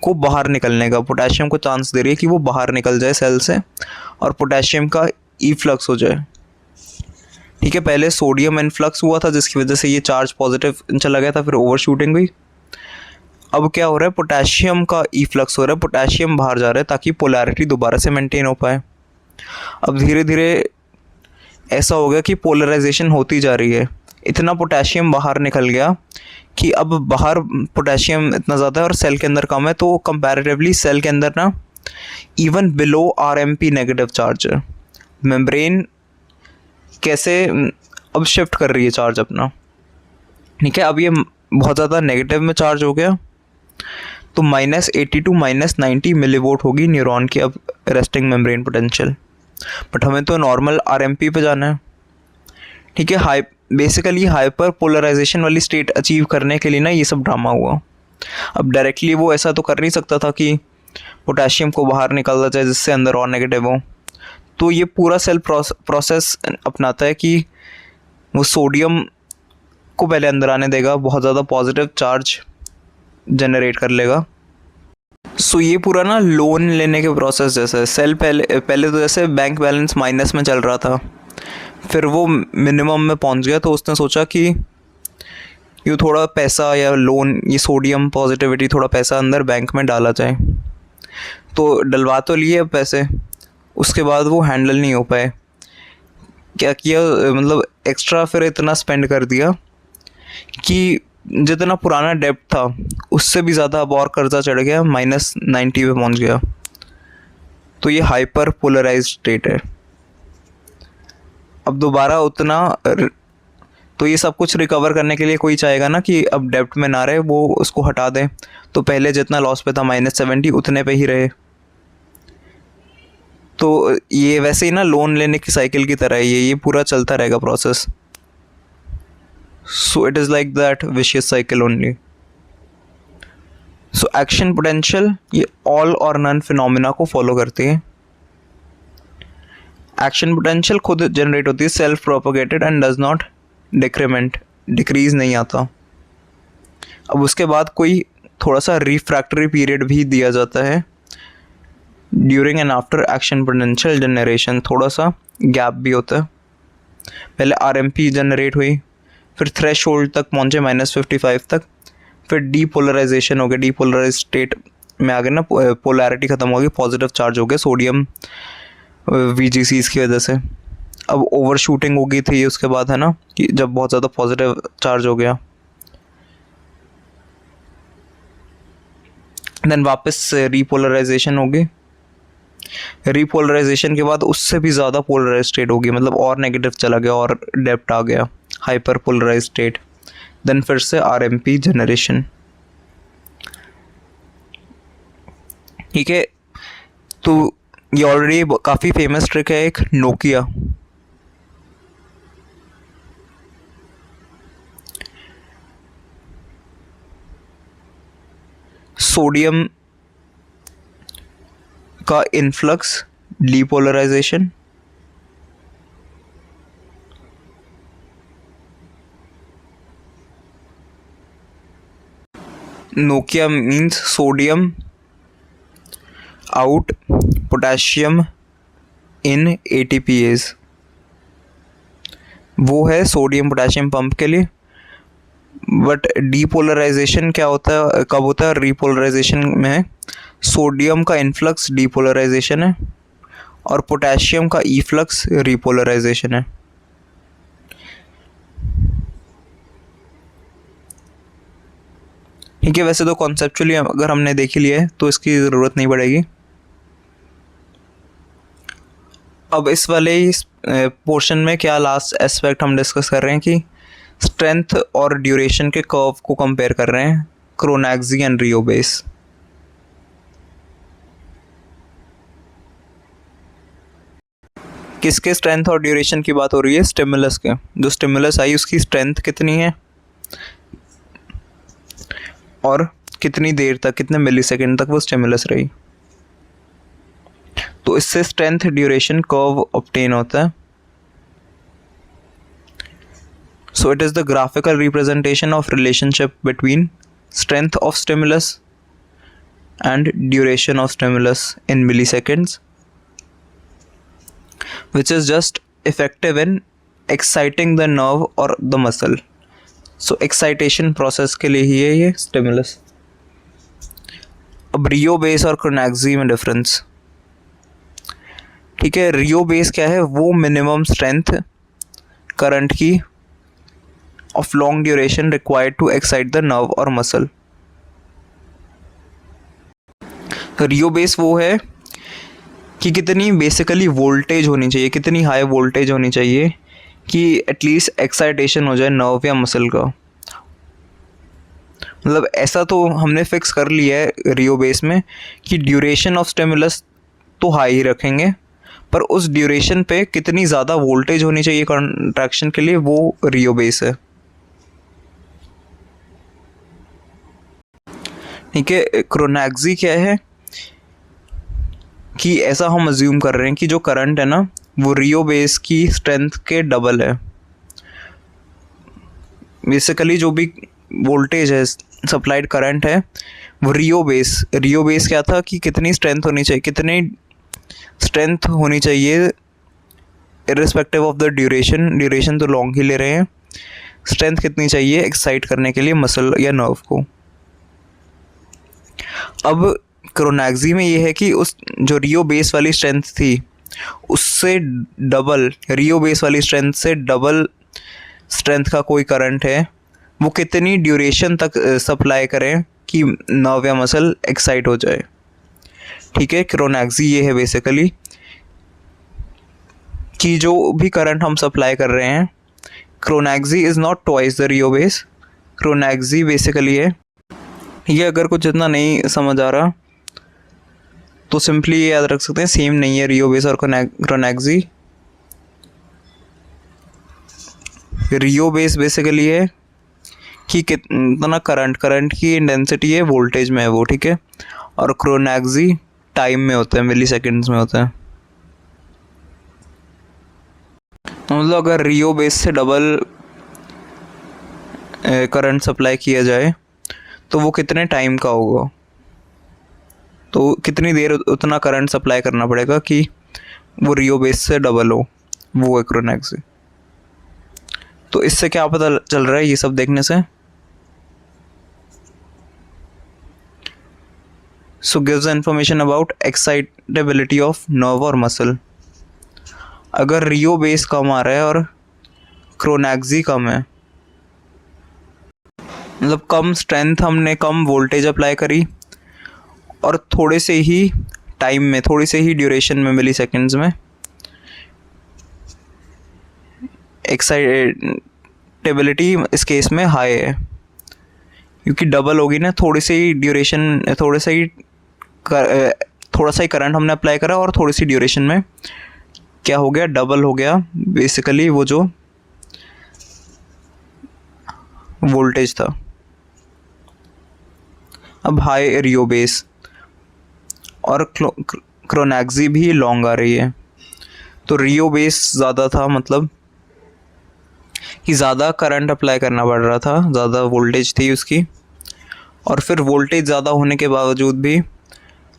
को बाहर निकलने का, पोटेशियम को चांस दे रही है कि वो बाहर निकल जाए सेल से और पोटेशियम का इफ्लक्स हो जाए। ठीक है, पहले सोडियम इनफ्लक्स हुआ था जिसकी वजह से ये चार्ज पॉजिटिव चला गया था, फिर ओवर शूटिंग हुई। अब क्या हो रहा है, पोटेशियम का इफ्लक्स हो रहा है, पोटेशियम बाहर जा रहा है ताकि पोलैरिटी दोबारा से मेंटेन हो पाए। अब धीरे धीरे ऐसा हो गया कि पोलराइजेशन होती जा रही है, इतना पोटेशियम बाहर निकल गया कि अब बाहर पोटेशियम इतना ज़्यादा है और सेल के अंदर कम है, तो कंपैरेटिवली सेल के अंदर ना even below RMP negative charge है। मेम्ब्रेन कैसे अब शिफ्ट कर रही है चार्ज अपना। ठीक है, अब ये बहुत ज़्यादा नेगेटिव में चार्ज हो गया, तो -80 टू -90 मिलीवोल्ट होगी न्यूरॉन की अब रेस्टिंग मेम्ब्रेन पोटेंशियल। बट हमें तो नॉर्मल RMP पे जाना है। ठीक है, बेसिकली हाइपर पोलराइजेशन वाली स्टेट अचीव करने के लिए ना ये सब ड्रामा हुआ। अब डायरेक्टली वो ऐसा तो कर नहीं सकता था कि पोटेशियम को बाहर निकाला जाए जिससे अंदर और नेगेटिव हो। तो ये पूरा सेल प्रोसेस अपनाता है कि वो सोडियम को पहले अंदर आने देगा, बहुत ज़्यादा पॉजिटिव चार्ज जनरेट कर लेगा। सो ये पूरा ना लोन लेने के प्रोसेस जैसा है। सेल पहले तो जैसे बैंक बैलेंस माइनस में चल रहा था, फिर वो मिनिमम में पहुंच गया, तो उसने सोचा कि ये थोड़ा पैसा या लोन, ये सोडियम पॉजिटिविटी थोड़ा पैसा अंदर बैंक में डाला जाए। तो डलवा तो लिए पैसे, उसके बाद वो हैंडल नहीं हो पाए। क्या किया, मतलब एक्स्ट्रा फिर इतना स्पेंड कर दिया कि जितना पुराना डेब्ट था उससे भी ज़्यादा अब और कर्जा चढ़ गया, -90 पे पहुंच गया। तो ये हाइपर पोलराइज्ड स्टेट है। अब दोबारा उतना तो ये सब कुछ रिकवर करने के लिए कोई चाहेगा ना कि अब डेब्ट में ना रहे, वो उसको हटा दें। तो पहले जितना लॉस पे था -70 उतने पे ही रहे। तो ये वैसे ही ना लोन लेने की साइकिल की तरह है, ये पूरा चलता रहेगा process. So it is like that vicious cycle only. So action potential ये ऑल और नन फिनोमिना को फॉलो करती है। एक्शन पोटेंशियल खुद जनरेट होती है, self propagated and does not decrement, decrease नहीं आता। अब उसके बाद कोई थोड़ा सा रिफ्रैक्टरी पीरियड भी दिया जाता है during and after action potential generation, थोड़ा सा गैप भी होता है। पहले RMP जनरेट हुई, फिर थ्रेश होल्ड तक पहुँचे -55 तक, फिर डीपोलराइजेशन हो गया, डीपोलराइज स्टेट में आ गए ना, पोलैरिटी ख़त्म हो गई, पॉजिटिव चार्ज हो गया सोडियम VGCs की वजह से। अब ओवर शूटिंग हो गई थी उसके बाद, है ना, कि जब बहुत ज़्यादा पॉजिटिव चार्ज हो गया, देन वापस रीपोलराइजेशन होगी। रीपोलराइजेशन के बाद उससे भी ज़्यादा पोलराइज स्टेट होगी, मतलब और नेगेटिव चला गया और डेप्ट आ गया, हाइपर पोलराइज स्टेट। देन फिर से RMP जनरेशन। ठीक है, तो ये ऑलरेडी काफ़ी फेमस ट्रिक है एक, नोकिया। सोडियम का influx, depolarisation, Nokia means sodium out, potassium in ATPase। वो है सोडियम पोटेशियम पंप के लिए। बट डीपोलराइजेशन क्या होता है, कब होता है? रीपोलराइजेशन में सोडियम का इनफ्लक्स डीपोलराइजेशन है और पोटेशियम का ईफ्लक्स रीपोलराइजेशन है। ठीक है, वैसे तो कॉन्सेप्चुअली अगर हमने देख ही लिया है तो इसकी ज़रूरत नहीं पड़ेगी। अब इस वाले पोर्शन में क्या लास्ट एस्पेक्ट हम डिस्कस कर रहे हैं कि स्ट्रेंथ और ड्यूरेशन के कर्व को कंपेयर कर रहे हैं, क्रोनैक्सी एंड रियोबेस। किसके स्ट्रेंथ और ड्यूरेशन की बात हो रही है? स्टिमुलस के। जो स्टिमुलस आई उसकी स्ट्रेंथ कितनी है और कितनी देर तक, कितने मिलीसेकंड तक वो स्टिमुलस रही। तो इससे स्ट्रेंथ ड्यूरेशन कर्व ऑब्टेन होता है। So it is the graphical representation of relationship between strength of stimulus and duration of stimulus in milliseconds, which is just effective in exciting the nerve or the muscle. So excitation process के लिए ही है ये stimulus। अब रियो base और क्रोनैक्सी में difference. ठीक है, रियो base क्या है? वो मिनिमम स्ट्रेंथ करंट की of long duration required to excite the nerve और मसल। रियो बेस वो है कि कितनी बेसिकली वोल्टेज होनी चाहिए, कितनी हाई वोल्टेज होनी चाहिए कि एटलीस्ट एक्साइटेशन हो जाए नर्व या मसल का। मतलब ऐसा तो हमने फिक्स कर लिया है रियो बेस में कि ड्यूरेशन ऑफ स्टिमुलस तो हाई ही रखेंगे, पर उस ड्यूरेशन पे कितनी ज़्यादा वोल्टेज होनी चाहिए कॉन्ट्रैक्शन के लिए, वो रियो बेस है। ठीक है, क्रोनैक्सी क्या है कि ऐसा हम अज्यूम कर रहे हैं कि जो करंट है ना वो रियो बेस की स्ट्रेंथ के डबल है। बेसिकली जो भी वोल्टेज है, सप्लाइड करंट है, वो रियो बेस क्या था कि कितनी स्ट्रेंथ होनी चाहिए, कितनी स्ट्रेंथ होनी चाहिए इर्रिस्पेक्टिव ऑफ द ड्यूरेशन तो लॉन्ग ही ले रहे हैं, स्ट्रेंथ कितनी चाहिए एक्साइट करने के लिए मसल या नर्व को। अब क्रोनैक्सी में ये है कि उस जो रियो बेस वाली स्ट्रेंथ थी उससे डबल, रियो बेस वाली स्ट्रेंथ से डबल स्ट्रेंथ का कोई करंट है, वो कितनी ड्यूरेशन तक सप्लाई करें कि नर्व या मसल एक्साइट हो जाए। ठीक है, क्रोनैक्सी ये है बेसिकली कि जो भी करंट हम सप्लाई कर रहे हैं, chronaxie is not twice the rheobase. Chronaxie basically है ये, अगर कुछ इतना नहीं समझ आ रहा तो सिंपली ये याद रख सकते हैं, सेम नहीं है रियो बेस और क्रोनैक्सी। रियो बेस बेसिकली है कि कितना करंट की इंटेंसिटी है वोल्टेज में है वो। ठीक है, और क्रोनैक्सी टाइम में होता है, मिली सेकेंड्स में होता है। मतलब अगर रियो बेस से डबल करंट सप्लाई किया जाए तो वो कितने टाइम का होगा, तो कितनी देर उतना करंट सप्लाई करना पड़ेगा कि वो रियो बेस से डबल हो, वो है क्रोनैक्सी। तो इससे क्या पता चल रहा है ये सब देखने से? So gives information about excitability of nerve और मसल। अगर रियो बेस कम आ रहा है और क्रोनैक्सी कम है, मतलब कम स्ट्रेंथ, हमने कम वोल्टेज अप्लाई करी और थोड़े से ही टाइम में, थोड़ी से ही ड्यूरेशन में, मिली सेकेंड्स में एक्साइटेबिलिटी इस केस में हाई है क्योंकि डबल होगी ना, थोड़ी सी ही ड्यूरेशन, थोड़ा सा ही करंट हमने अप्लाई करा और थोड़ी सी ड्यूरेशन में क्या हो गया, डबल हो गया बेसिकली वो जो वोल्टेज था। अब हाई रियो बेस और क्रोनैक्सी भी लॉन्ग आ रही है, तो रियो बेस ज़्यादा था, मतलब कि ज़्यादा करंट अप्लाई करना पड़ रहा था, ज़्यादा वोल्टेज थी उसकी, और फिर वोल्टेज ज़्यादा होने के बावजूद भी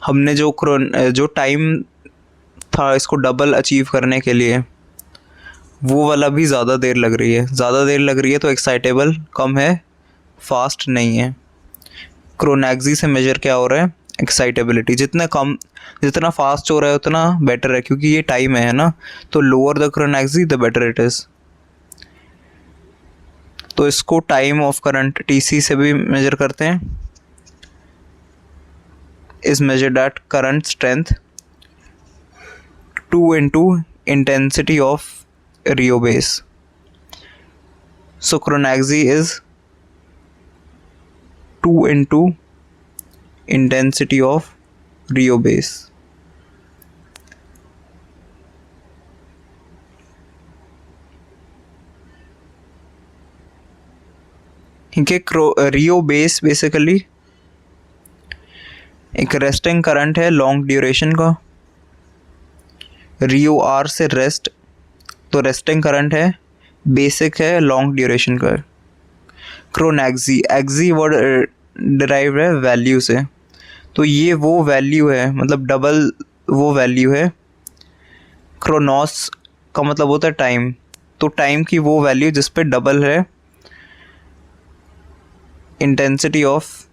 हमने जो टाइम था इसको डबल अचीव करने के लिए, वो वाला भी ज़्यादा देर लग रही है। ज़्यादा देर लग रही है तो एक्साइटेबल कम है, फास्ट नहीं है। क्रोनैक्सी से मेजर क्या हो रहा है? एक्साइटेबिलिटी। जितना फास्ट हो रहा है उतना बेटर है, क्योंकि ये टाइम है ना, तो lower the chronaxie the better it is. तो इसको टाइम ऑफ करंट TC से भी मेजर करते हैं। Is measured at current strength 2 into intensity of Rio base. So Chronaxi is 2 into intensity of Rio base. ठीक है, रियो बेस बेसिकली एक resting current है लॉन्ग ड्यूरेशन का। रियो आर से रेस्ट, तो रेस्टिंग करंट है, बेसिक है, लॉन्ग ड्यूरेशन का है। क्रोनैक्सी, एक्सी वर्ड डिराइव है वैल्यू से, तो ये वो वैल्यू है, मतलब डबल वो वैल्यू है। क्रोनॉस का मतलब होता है टाइम, तो टाइम की वो वैल्यू जिस पे डबल है intensity of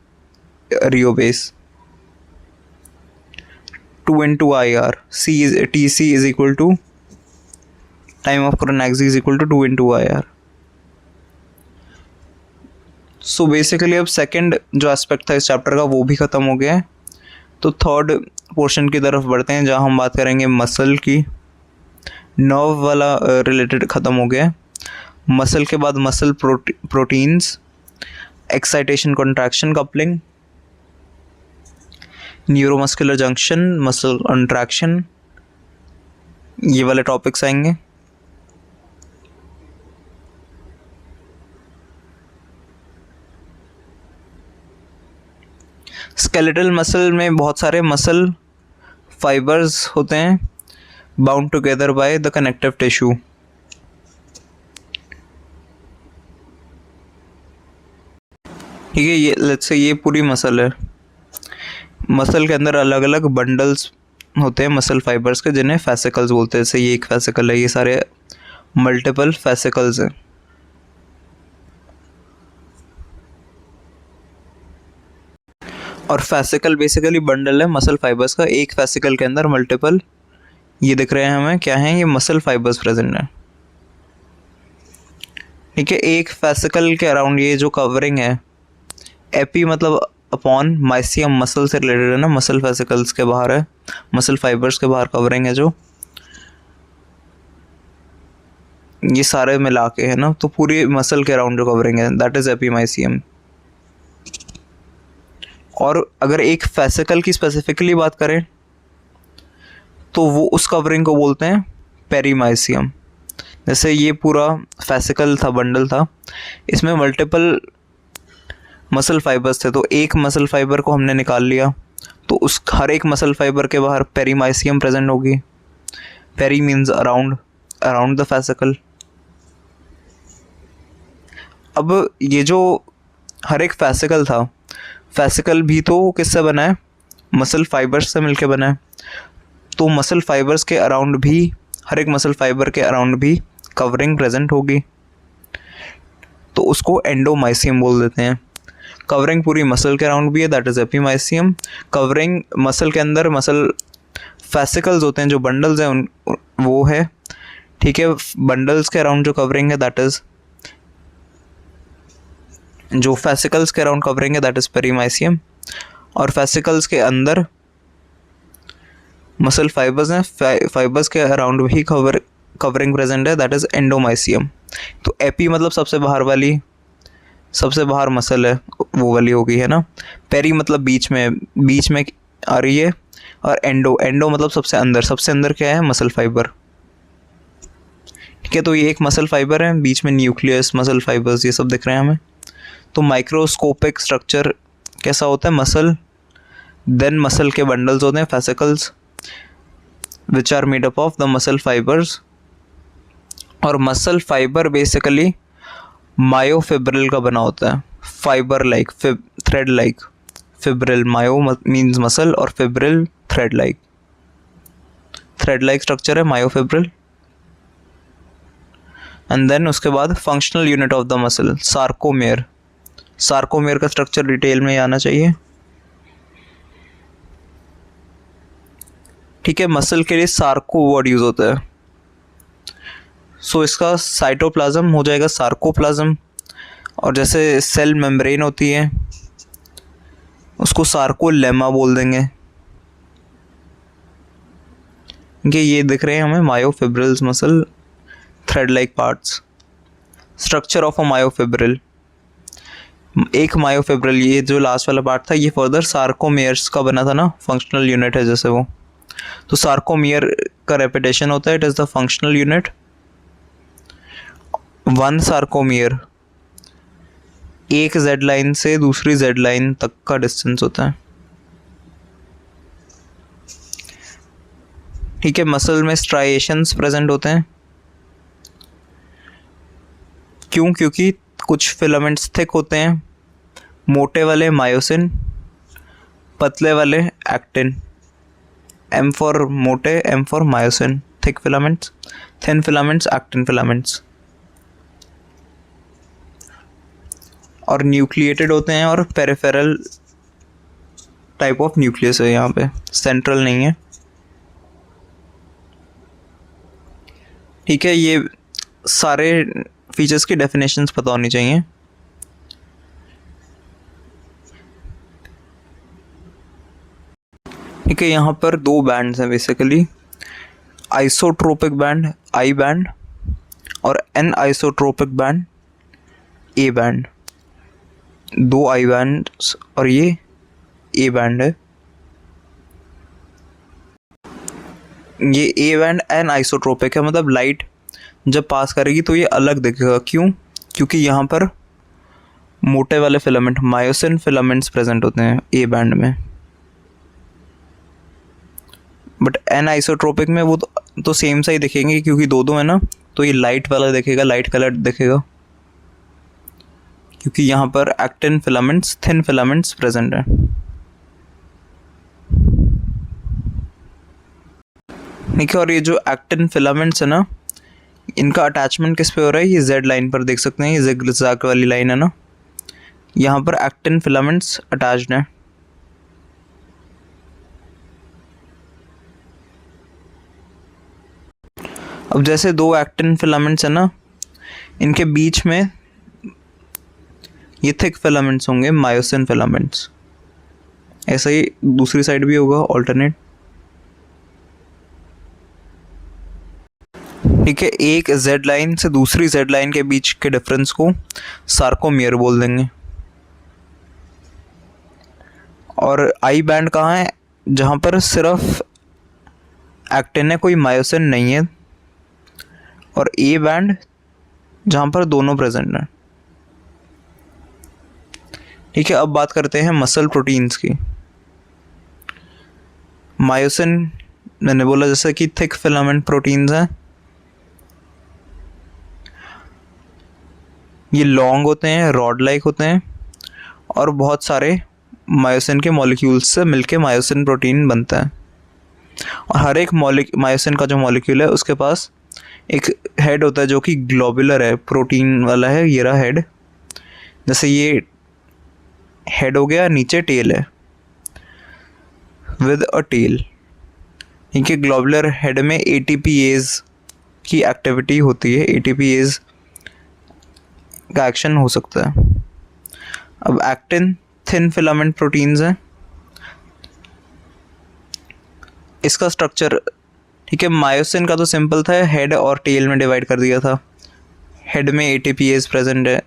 Rio base. 2 into IR, TC is equal to time of Chronaxi is equal to 2 into IR. So basically अब सेकंड जो एस्पेक्ट था इस चैप्टर का वो भी ख़त्म हो गया है। तो थर्ड पोर्शन की तरफ बढ़ते हैं, जहाँ हम बात करेंगे मसल की। नर्व वाला रिलेटेड ख़त्म हो गया है। मसल के बाद muscle proteins, excitation, contraction, coupling, neuromuscular junction, muscle contraction, ये वाले टॉपिक्स आएंगे। स्केलेटल मसल में बहुत सारे मसल फाइबर्स होते हैं bound together by the connective tissue. ठीक है, ये लेट्स से ये पूरी मसल है। मसल के अंदर अलग अलग बंडल्स होते हैं मसल फाइबर्स के, जिन्हें फैसिकल्स बोलते हैं। जैसे ये एक फैसिकल है, ये सारे मल्टीपल फैसिकल्स हैं। और फैसिकल बेसिकली बंडल है मसल फाइबर्स का। एक फैसिकल के अंदर मल्टीपल, ये दिख रहे हैं हमें क्या है, ये मसल फाइबर्स प्रेजेंट है। ठीक है, एक फैसिकल के अराउंड ये जो कवरिंग है, एपी मतलब अपॉन, माइसियम मसल से रिलेटेड है ना, मसल फैसिकल्स के बाहर है, मसल फाइबर्स के बाहर कवरिंग है जो, ये सारे मिला के है ना, तो पूरी मसल के अराउंड जो कवरिंग है दैट इज एपीमाइसियम। और अगर एक फैसिकल की स्पेसिफिकली बात करें तो वो उस कवरिंग को बोलते हैं पेरीमाइसियम। जैसे ये पूरा फैसिकल था, बंडल था, इसमें मल्टीपल मसल फाइबर्स थे, तो एक मसल फाइबर को हमने निकाल लिया तो उस हर एक मसल फाइबर के बाहर पेरीमाइसियम प्रेजेंट होगी। Peri means around the fascicle. अब ये जो हर एक फैसिकल था, फैसिकल भी तो किससे बना है? मसल फाइबर्स से मिलके बना है। तो मसल फाइबर्स के अराउंड भी, हर एक मसल फाइबर के अराउंड भी कवरिंग प्रेजेंट होगी, तो उसको एंडोमाइसियम बोल देते हैं। कवरिंग पूरी मसल के अराउंड भी है, that is epimysium. Covering muscle के अंदर मसल फैसिकल्स होते हैं जो बंडल्स हैं उन वो है। ठीक है, बंडल्स के अराउंड जो कवरिंग है दैट इज, जो फैसिकल्स के अराउंड कवरिंग है दैट इज पेरीमाइसियम। और फैसिकल्स के अंदर मसल फाइबर्स हैं, फाइबर्स के अराउंड भी कवरिंग प्रेजेंट है, दैट इज एंडोमाइसियम। तो एपी मतलब सबसे बाहर वाली, सबसे बाहर मसल है वो वाली होगी, है ना। पेरी मतलब बीच में आ रही है। और एंडो मतलब सबसे अंदर क्या है? Muscle fibre. ठीक है, तो ये एक मसल फाइबर है, बीच में न्यूक्लियस, मसल फाइबर्स, ये सब दिख रहे हैं हमें। तो माइक्रोस्कोपिक स्ट्रक्चर कैसा होता है? मसल, देन मसल के बंडल्स होते हैं fascicles which are made up of the muscle fibres. और मसल फाइबर बेसिकली मायोफिब्रिल का बना होता है, fibre like thread like, fibril, myo means muscle और fibril thread like, thread like structure है मायोफिब्रिल। एंड देन उसके बाद functional unit of the muscle sarcomere, sarcomere का स्ट्रक्चर डिटेल में आना चाहिए। ठीक है, मसल के लिए सार्को वर्ड यूज होता है। सो इसका साइटोप्लाज्म हो जाएगा सार्कोप्लाज्म, और जैसे सेल मेम्ब्रेन होती है उसको सार्कोलेमा बोल देंगे। ये दिख रहे हैं हमें myofibrils muscle thread like parts. Structure of a myofibril, एक मायोफिब्रिल, ये जो लास्ट वाला पार्ट था ये फर्दर सार्कोमेयर्स का बना था ना, फंक्शनल यूनिट है जैसे वो, तो सार्कोमेयर का रेपिटेशन होता है, it is the functional unit. One sarcomere एक जेड लाइन से दूसरी जेड लाइन तक का डिस्टेंस होता है। ठीक है, मसल में स्ट्राइएशंस प्रेजेंट होते हैं। क्यों? क्योंकि कुछ फिलामेंट्स थिक होते हैं, मोटे वाले मायोसिन, पतले वाले एक्टिन। एम फॉर मोटे, M for myosin, thick filaments, thin filaments actin filaments. और न्यूक्लिएटेड होते हैं और पेरिफेरल टाइप ऑफ न्यूक्लियस है यहाँ पे, सेंट्रल नहीं है। ठीक है, ये सारे फीचर्स की डेफिनेशंस पता होनी चाहिए। ठीक है, यहाँ पर दो बैंड्स हैं basically, isotropic band I band और an isotropic band A band. दो आई बैंड्स और ये ए बैंड है। ये ए बैंड एन आइसोट्रोपिक है, मतलब लाइट जब पास करेगी तो ये अलग दिखेगा। क्यों? क्योंकि यहाँ पर मोटे वाले फिलामेंट मायोसिन फिलामेंट्स प्रेजेंट होते हैं ए बैंड में, बट एन आइसोट्रोपिक में वो तो सेम सा ही दिखेंगे क्योंकि दो दो है ना, तो ये लाइट वाला दिखेगा, लाइट कलर दिखेगा, क्योंकि यहाँ पर actin filaments, thin filaments present है। ठीक है, और ये जो एक्टिन फिलामेंट्स है ना, इनका अटैचमेंट किस पे हो रहा है? ये जेड लाइन पर देख सकते हैं, ये जिगजैग वाली लाइन है ना, यहाँ पर एक्टिन फिलामेंट्स अटैच्ड हैं। अब जैसे दो एक्टिन फिलामेंट्स है ना, इनके बीच में ये थिक फिलामेंट्स होंगे मायोसिन फिलामेंट्स, ऐसा ही दूसरी साइड भी होगा ऑल्टरनेट। ठीक है, एक जेड लाइन से दूसरी जेड लाइन के बीच के डिफरेंस को सार्कोमियर बोल देंगे। और आई बैंड कहाँ है? जहाँ पर सिर्फ एक्टिन है, कोई मायोसिन नहीं है। और ए बैंड जहाँ पर दोनों प्रेजेंट हैं। ठीक है, अब बात करते हैं मसल प्रोटीन्स की। मायोसिन मैंने बोला जैसे कि थिक फिलामेंट प्रोटीन्स हैं, ये लॉन्ग होते हैं, रॉड लाइक होते हैं, और बहुत सारे मायोसिन के मॉलिक्यूल्स से मिलके मायोसिन प्रोटीन बनता है। और हर एक मायोसिन का जो मॉलिक्यूल है उसके पास एक हेड होता है जो कि ग्लोबुलर है, प्रोटीन वाला है। ये रहा हेड, जैसे ये हेड हो गया, नीचे टेल है विद अ टेल। ठीक है, ग्लोबुलर हेड में एटीपीएज की एक्टिविटी होती है, एटीपीएज का एक्शन हो सकता है। अब एक्टिन थिन फिलामेंट प्रोटीन्स हैं, इसका स्ट्रक्चर ठीक है, मायोसिन का तो सिंपल था, हेड और टेल में डिवाइड कर दिया था। हेड में एटीपीएज प्रेजेंट है,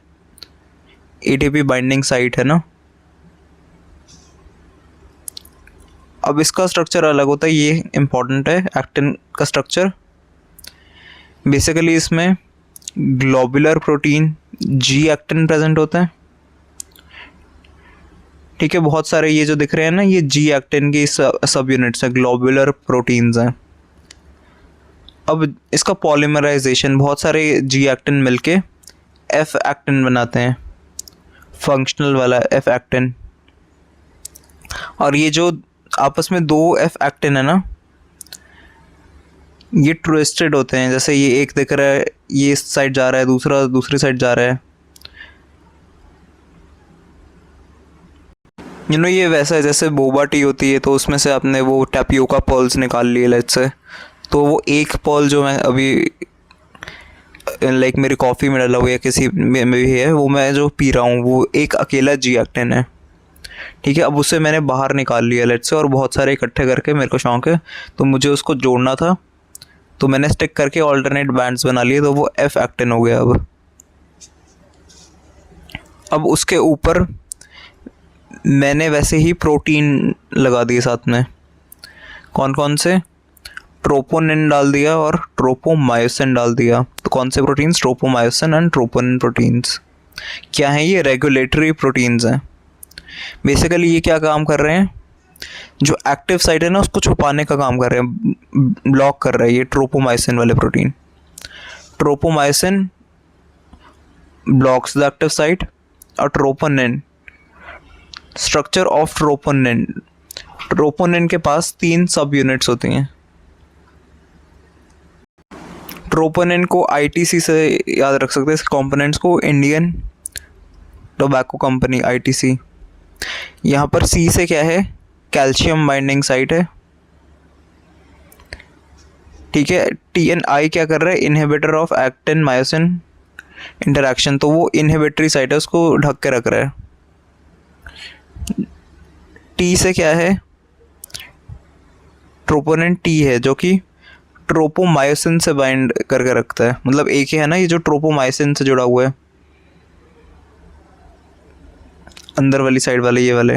एटीपी बाइंडिंग साइट है ना। अब इसका स्ट्रक्चर अलग होता है, ये इम्पॉर्टेंट है। एक्टिन का स्ट्रक्चर बेसिकली इसमें globular protein G actin present होता है। ठीक है, बहुत सारे ये जो दिख रहे हैं ना, ये जी एक्टिन की सब यूनिट्स हैं, ग्लोबुलर प्रोटीन्स हैं। अब इसका पॉलीमराइजेशन, बहुत सारे जी एक्टिन मिलके एफ एक्टिन बनाते हैं, फंक्शनल वाला एफ एक्टिन। और ये जो आपस में दो एफ एक्टिन है ना, ये ट्विस्टेड होते हैं। जैसे ये एक दिख रहा है, ये इस साइड जा रहा है, दूसरा दूसरी साइड जा रहा है। ये वैसा है जैसे बोबा टी होती है, तो उसमें से आपने वो टैपियोका पर्ल्स निकाल लिए लेट्स से, तो वो एक पर्ल जो मैं अभी लाइक मेरी कॉफ़ी में डाला हुआ या किसी में भी है, वो मैं जो पी रहा हूँ वो एक अकेला जी एक्टिन है। ठीक है, अब उसे मैंने बाहर निकाल लिया लेट्स से, और बहुत सारे इकट्ठे करके मेरे को शौक है तो मुझे उसको जोड़ना था, तो मैंने स्टिक करके ऑल्टरनेट बैंड्स बना लिए, तो वो एफ एक्टिन हो गया। अब उसके ऊपर मैंने वैसे ही प्रोटीन लगा दिए साथ में। कौन कौन से? ट्रोपोनिन डाल दिया और ट्रोपोमायोसिन डाल दिया। तो कौन से proteins? Tropomyosin and troponin proteins. क्या है ये? रेगुलेटरी प्रोटीन्स हैं। बेसिकली ये क्या काम कर रहे हैं? जो एक्टिव साइट है ना उसको छुपाने का काम कर रहे हैं, ब्लॉक कर रहा है ये ट्रोपोमायोसिन वाले प्रोटीन। Tropomyosin blocks the active site, और troponin, structure of troponin. Troponin के पास 3 सब यूनिट्स होती हैं। ट्रोपोनिन को आईटीसी से याद रख सकते हैं, इसके कंपोनेंट्स को, इंडियन टोबैको कंपनी आईटीसी। यहाँ पर सी से क्या है? कैल्शियम बाइंडिंग साइट है। ठीक है, टी एन आई क्या कर रहा है? Inhibitor of actin myosin interaction, तो वो इनहिबिटरी साइट है, उसको ढक के रख रहा है। टी से क्या है? ट्रोपोनिन टी है जो कि ट्रोपोमायोसिन से बाइंड करके रखता है। मतलब एक ही है ना ये जो ट्रोपोमायोसिन से जुड़ा हुआ है, अंदर वाली साइड वाले, ये वाले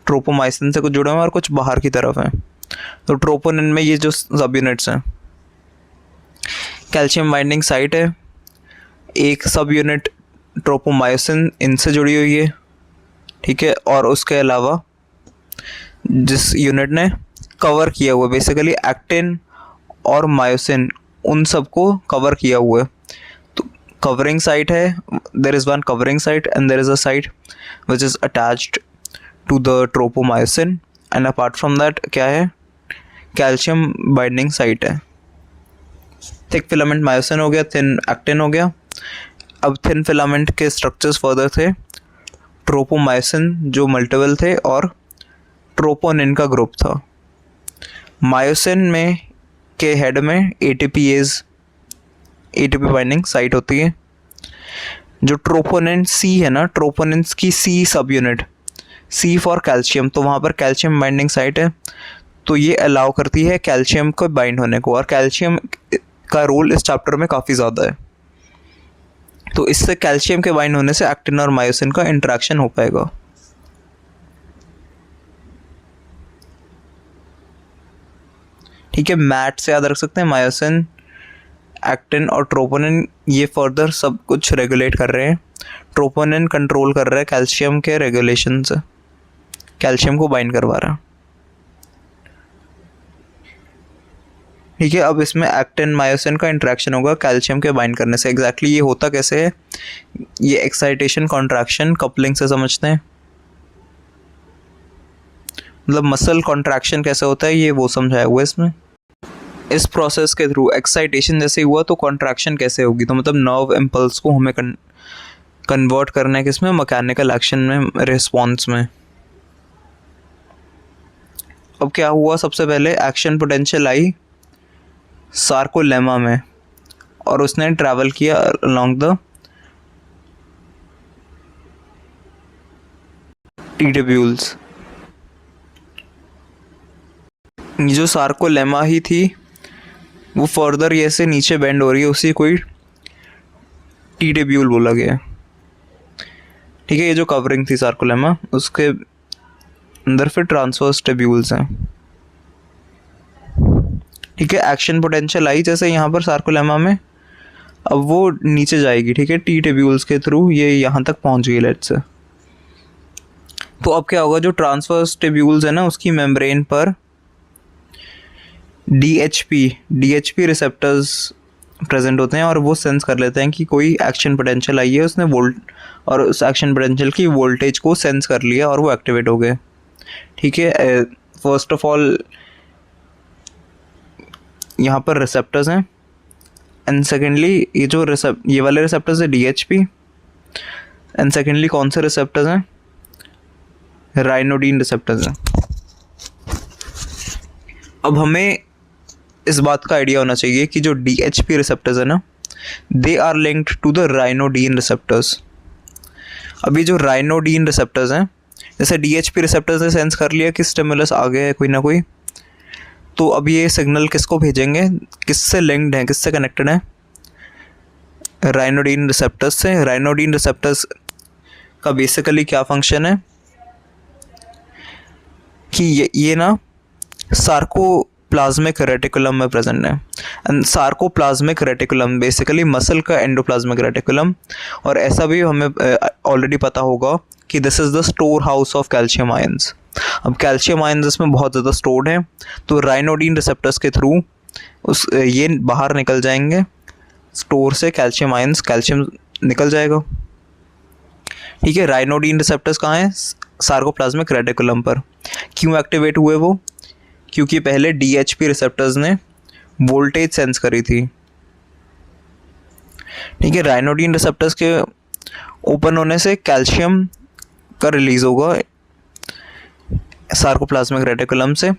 ट्रोपोमायोसिन से कुछ जुड़े हुए हैं और कुछ बाहर की तरफ है। तो ट्रोपोनिन में ये जो सब यूनिट्स हैं, कैल्शियम बाइंडिंग साइट है, एक सब यूनिट ट्रोपोमायोसिन इनसे जुड़ी हुई है। ठीक है, और उसके अलावा जिस यूनिट ने कवर किया हुआ बेसिकली एक्टिन और मायोसिन, उन सबको कवर किया हुआ है। तो कवरिंग साइट है, there is one covering site and there is a site which is attached to the tropomyosin, and apart from that क्या है? कैल्शियम बाइंडिंग साइट है। थिक फिलामेंट मायोसिन हो गया, थिन एक्टिन हो गया। अब थिन फिलामेंट के स्ट्रक्चर्स फर्दर थे, ट्रोपोमायोसिन जो मल्टीपल थे और ट्रोपोनिन का ग्रुप था। मायोसिन में के हेड में एटीपीएज, एटीपी बाइंडिंग साइट होती है। जो ट्रोपोनिन सी है ना, ट्रोपोनिन की सी सब यूनिट, सी फॉर कैल्शियम, तो वहाँ पर कैल्शियम बाइंडिंग साइट है। तो ये अलाउ करती है कैल्शियम को बाइंड होने को, और कैल्शियम का रोल इस चैप्टर में काफ़ी ज़्यादा है। तो इससे कैल्शियम के बाइंड होने से एक्टिन और मायोसिन का इंटरेक्शन हो पाएगा। ठीक है, मैट से याद रख सकते हैं मायोसिन, एक्टिन और ट्रोपोनिन ये फर्दर सब कुछ रेगुलेट कर रहे हैं। ट्रोपोनिन कंट्रोल कर रहा है कैल्शियम के रेगुलेशन से, कैल्शियम को बाइंड करवा रहा है। ठीक है, अब इसमें एक्टिन मायोसिन का इंटरेक्शन होगा कैल्शियम के बाइंड करने से। एग्जैक्टली ये होता कैसे है? ये एक्साइटेशन कॉन्ट्रैक्शन कपलिंग से समझते हैं। मतलब मसल कॉन्ट्रैक्शन कैसे होता है ये वो समझाया हुआ है इसमें। इस प्रोसेस के थ्रू एक्साइटेशन जैसे हुआ तो कॉन्ट्रैक्शन कैसे होगी? तो मतलब नर्व इम्पल्स को हमें कन्वर्ट करना है किसमें? मैकेनिकल एक्शन में, रिस्पॉन्स में। अब क्या हुआ? सबसे पहले एक्शन पोटेंशियल आई सार्कोलेमा में, और उसने ट्रैवल किया अलोंग द टी ट्यूब्यूल्स। जो सार्कोलेमा ही थी वो फर्दर ये से नीचे बेंड हो रही है, उसी कोई टी ट्यूब्यूल बोला गया। ठीक है, ये जो कवरिंग थी सार्कोलेमा, उसके अंदर फिर ट्रांसवर्स ट्यूब्यूल्स हैं। ठीक है, एक्शन पोटेंशियल आई जैसे यहाँ पर सार्कोलेमा में, अब वो नीचे जाएगी। ठीक है, टी ट्यूब्यूल्स के थ्रू ये यहाँ तक पहुँच गई लेट्स से। तो अब क्या होगा? जो ट्रांसवर्स ट्यूब्यूल्स है ना, उसकी मेम्ब्रेन पर डीएचपी रिसेप्टर्स प्रेजेंट होते हैं, और वो सेंस कर लेते हैं कि कोई एक्शन पोटेंशियल आई है, उसने और उस एक्शन पोटेंशियल की वोल्टेज को सेंस कर लिया और वो एक्टिवेट हो गए। ठीक है, फर्स्ट ऑफ ऑल यहाँ पर रिसेप्टर्स हैं, एंड सेकेंडली ये वाले रिसेप्टर्स है DHP, एंड सेकेंडली कौन से रिसेप्टर्स हैं, राइनोडिन रिसेप्टर्स हैं। अब हमें इस बात का आइडिया होना चाहिए कि जो DHP रिसेप्टर्स है ना, they are linked to the ryanodine receptors. अभी जो राइनोडिन रिसेप्टर्स हैं, जैसे DHP रिसेप्टर्स ने सेंस कर लिया कि स्टिमुलस आ गया है कोई ना कोई, तो अब ये सिग्नल किसको भेजेंगे, किससे लिंक्ड है, किससे कनेक्टेड है, राइनोडिन रिसेप्टर्स से। राइनोडिन रिसेप्टर्स का बेसिकली क्या फंक्शन है कि ये ना सार्कोप्लाज्मिक रेटिकुलम में प्रेजेंट है, and sarcoplasmic reticulum basically muscle का एंडोप्लाज्मिक रेटिकुलम, और ऐसा भी हमें ऑलरेडी पता होगा कि this is the store house of calcium ions. अब कैल्शियम आयंस इसमें बहुत ज़्यादा स्टोर्ड हैं, तो राइनोडिन रिसेप्टर्स के थ्रू ये बाहर निकल जाएंगे स्टोर से, कैल्शियम आयंस, कैल्शियम निकल जाएगा। ठीक है, राइनोडिन रिसेप्टर्स कहाँ हैं, सार्कोप्लाज्मिक रेटिकुलम पर। क्यों एक्टिवेट हुए वो, क्योंकि पहले DHP रिसेप्टर्स ने वोल्टेज सेंस करी थी। ठीक है, राइनोडिन रिसेप्टर्स के ओपन होने से कैल्शियम का रिलीज होगा सार्कोप्लाज्मिक रेटिकुलम से।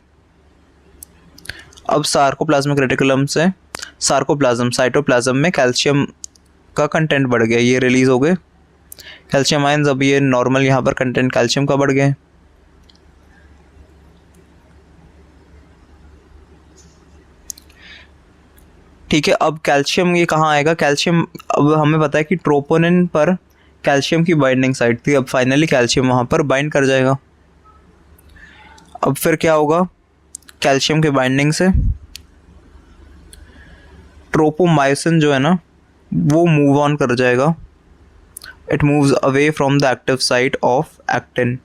अब सार्कोप्लाज्मिक रेटिकुलम से साइटोप्लाज्म में कैल्शियम का कंटेंट बढ़ गया, ये रिलीज हो गए कैल्शियम आयंस। अब ये नॉर्मल यहाँ पर कंटेंट कैल्शियम का बढ़ गया। ठीक है, अब कैल्शियम ये कहाँ आएगा, कैल्शियम अब हमें पता है कि ट्रोपोनिन पर कैल्शियम की बाइंडिंग साइट थी, अब फाइनली कैल्शियम वहाँ पर बाइंड कर जाएगा। अब फिर क्या होगा, कैल्शियम के बाइंडिंग से ट्रोपोमायोसिन जो है ना वो मूव ऑन कर जाएगा, it moves away from the active site of actin.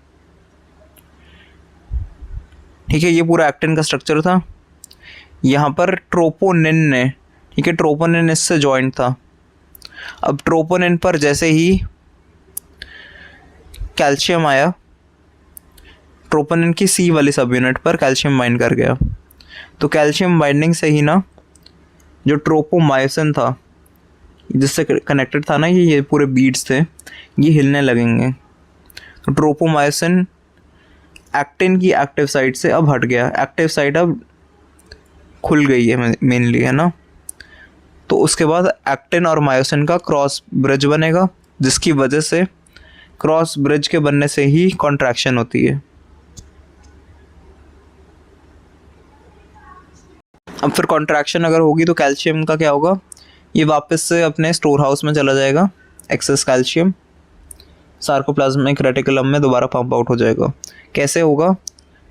ठीक है, ये पूरा एक्टिन का स्ट्रक्चर था। यहाँ पर ट्रोपोनिन ने, ठीक है, ट्रोपोनिन इससे जॉइंट था। अब ट्रोपोनिन पर जैसे ही कैल्शियम आया, ट्रोपोनिन की C वाली सब यूनिट पर कैल्शियम बाइंड कर गया, तो कैल्शियम बाइंडिंग से ही ना जो ट्रोपोमायोसिन था जिससे कनेक्टेड था ना, ये पूरे बीड्स थे, ये हिलने लगेंगे। तो ट्रोपोमायोसिन एक्टिन की एक्टिव साइट से अब हट गया, एक्टिव साइट अब खुल गई है मेनली, है ना। तो उसके बाद एक्टिन और मायोसिन का क्रॉस ब्रिज बनेगा, जिसकी वजह से क्रॉस ब्रिज के बनने से ही कॉन्ट्रैक्शन होती है। अब फिर कॉन्ट्रैक्शन अगर होगी तो कैल्शियम का क्या होगा, ये वापस से अपने स्टोर हाउस में चला जाएगा, एक्सेस कैल्शियम सार्कोप्लाज्मिक रेटिकुलम में दोबारा पंप आउट हो जाएगा। कैसे होगा,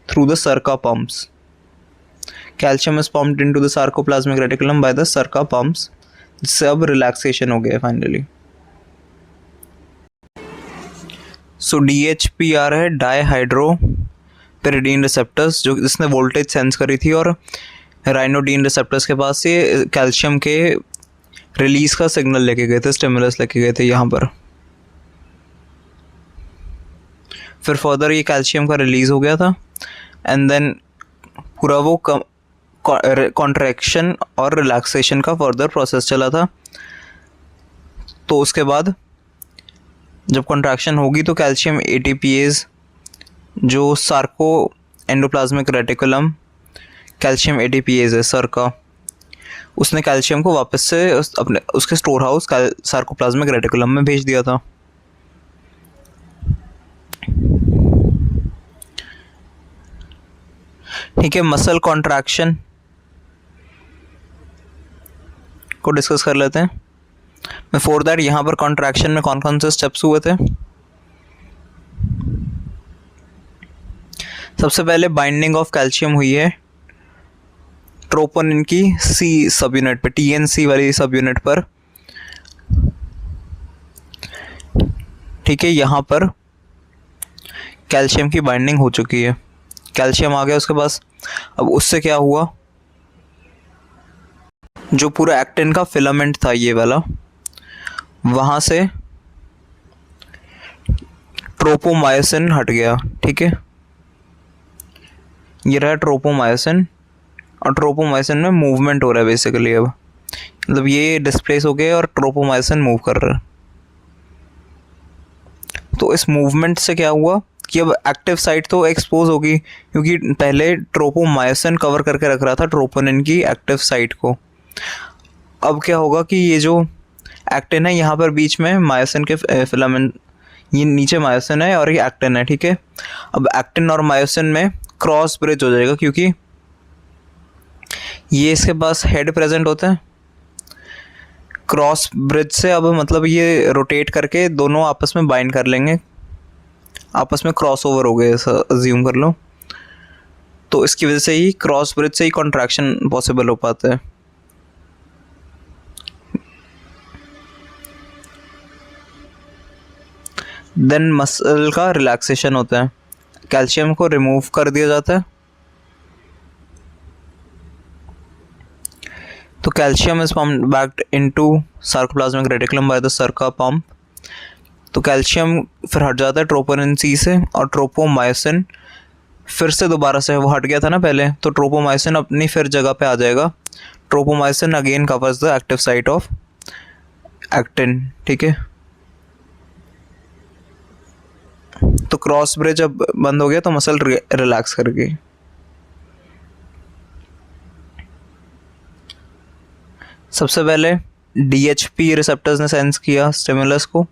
through the SERCA pumps. Calcium is pumped into the sarcoplasmic reticulum by the SERCA pumps, जिससे अब रिलैक्सेशन हो गया फाइनली। सो DHP आ रहा है डाईहाइड्रो पेरिडीन रिसेप्टर्स, जो जिसने वोल्टेज सेंस करी थी, और राइनोडिन रिसेप्टर्स के पास से कैल्शियम के रिलीज का सिग्नल लेके गए थे, स्टिमुलस लेके गए थे यहाँ पर। फिर फर्दर ये कैल्शियम का रिलीज हो गया था, एंड देन पूरा वो कॉन्ट्रैक्शन और रिलैक्सेशन का फर्दर प्रोसेस चला था। तो उसके बाद जब कॉन्ट्रैक्शन होगी तो कैल्शियम ATPase जो Sarco endoplasmic reticulum calcium ATPase है सर का, उसने कैल्शियम को वापस से उसके स्टोर हाउस सार्कोप्लाज्मिक रेटिकुलम में भेज दिया था। ठीक है, मसल कॉन्ट्रैक्शन को डिस्कस कर लेते हैं। बिफोर दैट यहाँ पर कॉन्ट्रैक्शन में कौन कौन से स्टेप्स हुए थे। सबसे पहले बाइंडिंग ऑफ कैल्शियम हुई है ट्रोपोनिन की C सब यूनिट पे, TNC वाली सब यूनिट पर। ठीक है, यहाँ पर कैल्शियम की बाइंडिंग हो चुकी है, कैल्शियम आ गया उसके पास। अब उससे क्या हुआ, जो पूरा एक्टिन का फिलामेंट था ये वाला, वहाँ से ट्रोपोमायोसिन हट गया। ठीक है, ये रहा ट्रोपोमायोसिन, और ट्रोपोमायोसिन में मूवमेंट हो रहा है बेसिकली। अब मतलब ये डिस्प्लेस हो गया और ट्रोपोमायोसिन मूव कर रहा है। तो इस मूवमेंट से क्या हुआ कि अब एक्टिव साइट तो एक्सपोज होगी, क्योंकि पहले ट्रोपोमायोसिन कवर करके रख रहा था ट्रोपोनिन की एक्टिव साइट को। अब क्या होगा कि ये जो एक्टिन है यहाँ पर बीच में मायोसिन के फिलामेंट, ये नीचे मायोसिन है और ये एक्टिन है, ठीक है। अब एक्टिन और मायोसिन में क्रॉस ब्रिज हो जाएगा, क्योंकि ये इसके पास हेड प्रेजेंट होता है। क्रॉस ब्रिज से अब मतलब ये रोटेट करके दोनों आपस में बाइंड कर लेंगे, आपस में क्रॉस ओवर हो गए ऐसा अज्यूम कर लो। तो इसकी वजह से ही क्रॉस ब्रिज से ही कॉन्ट्रैक्शन पॉसिबल हो पाता है। देन मसल का रिलैक्सेशन होता है, कैल्शियम को रिमूव कर दिया जाता है। तो calcium is pumped back into sarcoplasmic reticulum by the SERCA pump. तो कैल्शियम फिर हट जाता है ट्रोपोनिन सी से, और ट्रोपोमायोसिन फिर से दोबारा से, वो हट गया था ना पहले, तो ट्रोपोमायोसिन अपनी फिर जगह पे आ जाएगा। Tropomyosin again covers the active site of actin, ठीक है। तो क्रॉस ब्रिज अब बंद हो गया, तो मसल रिलैक्स कर गई। सबसे पहले DHP रिसेप्टर्स ने सेंस किया स्टिमुलस को,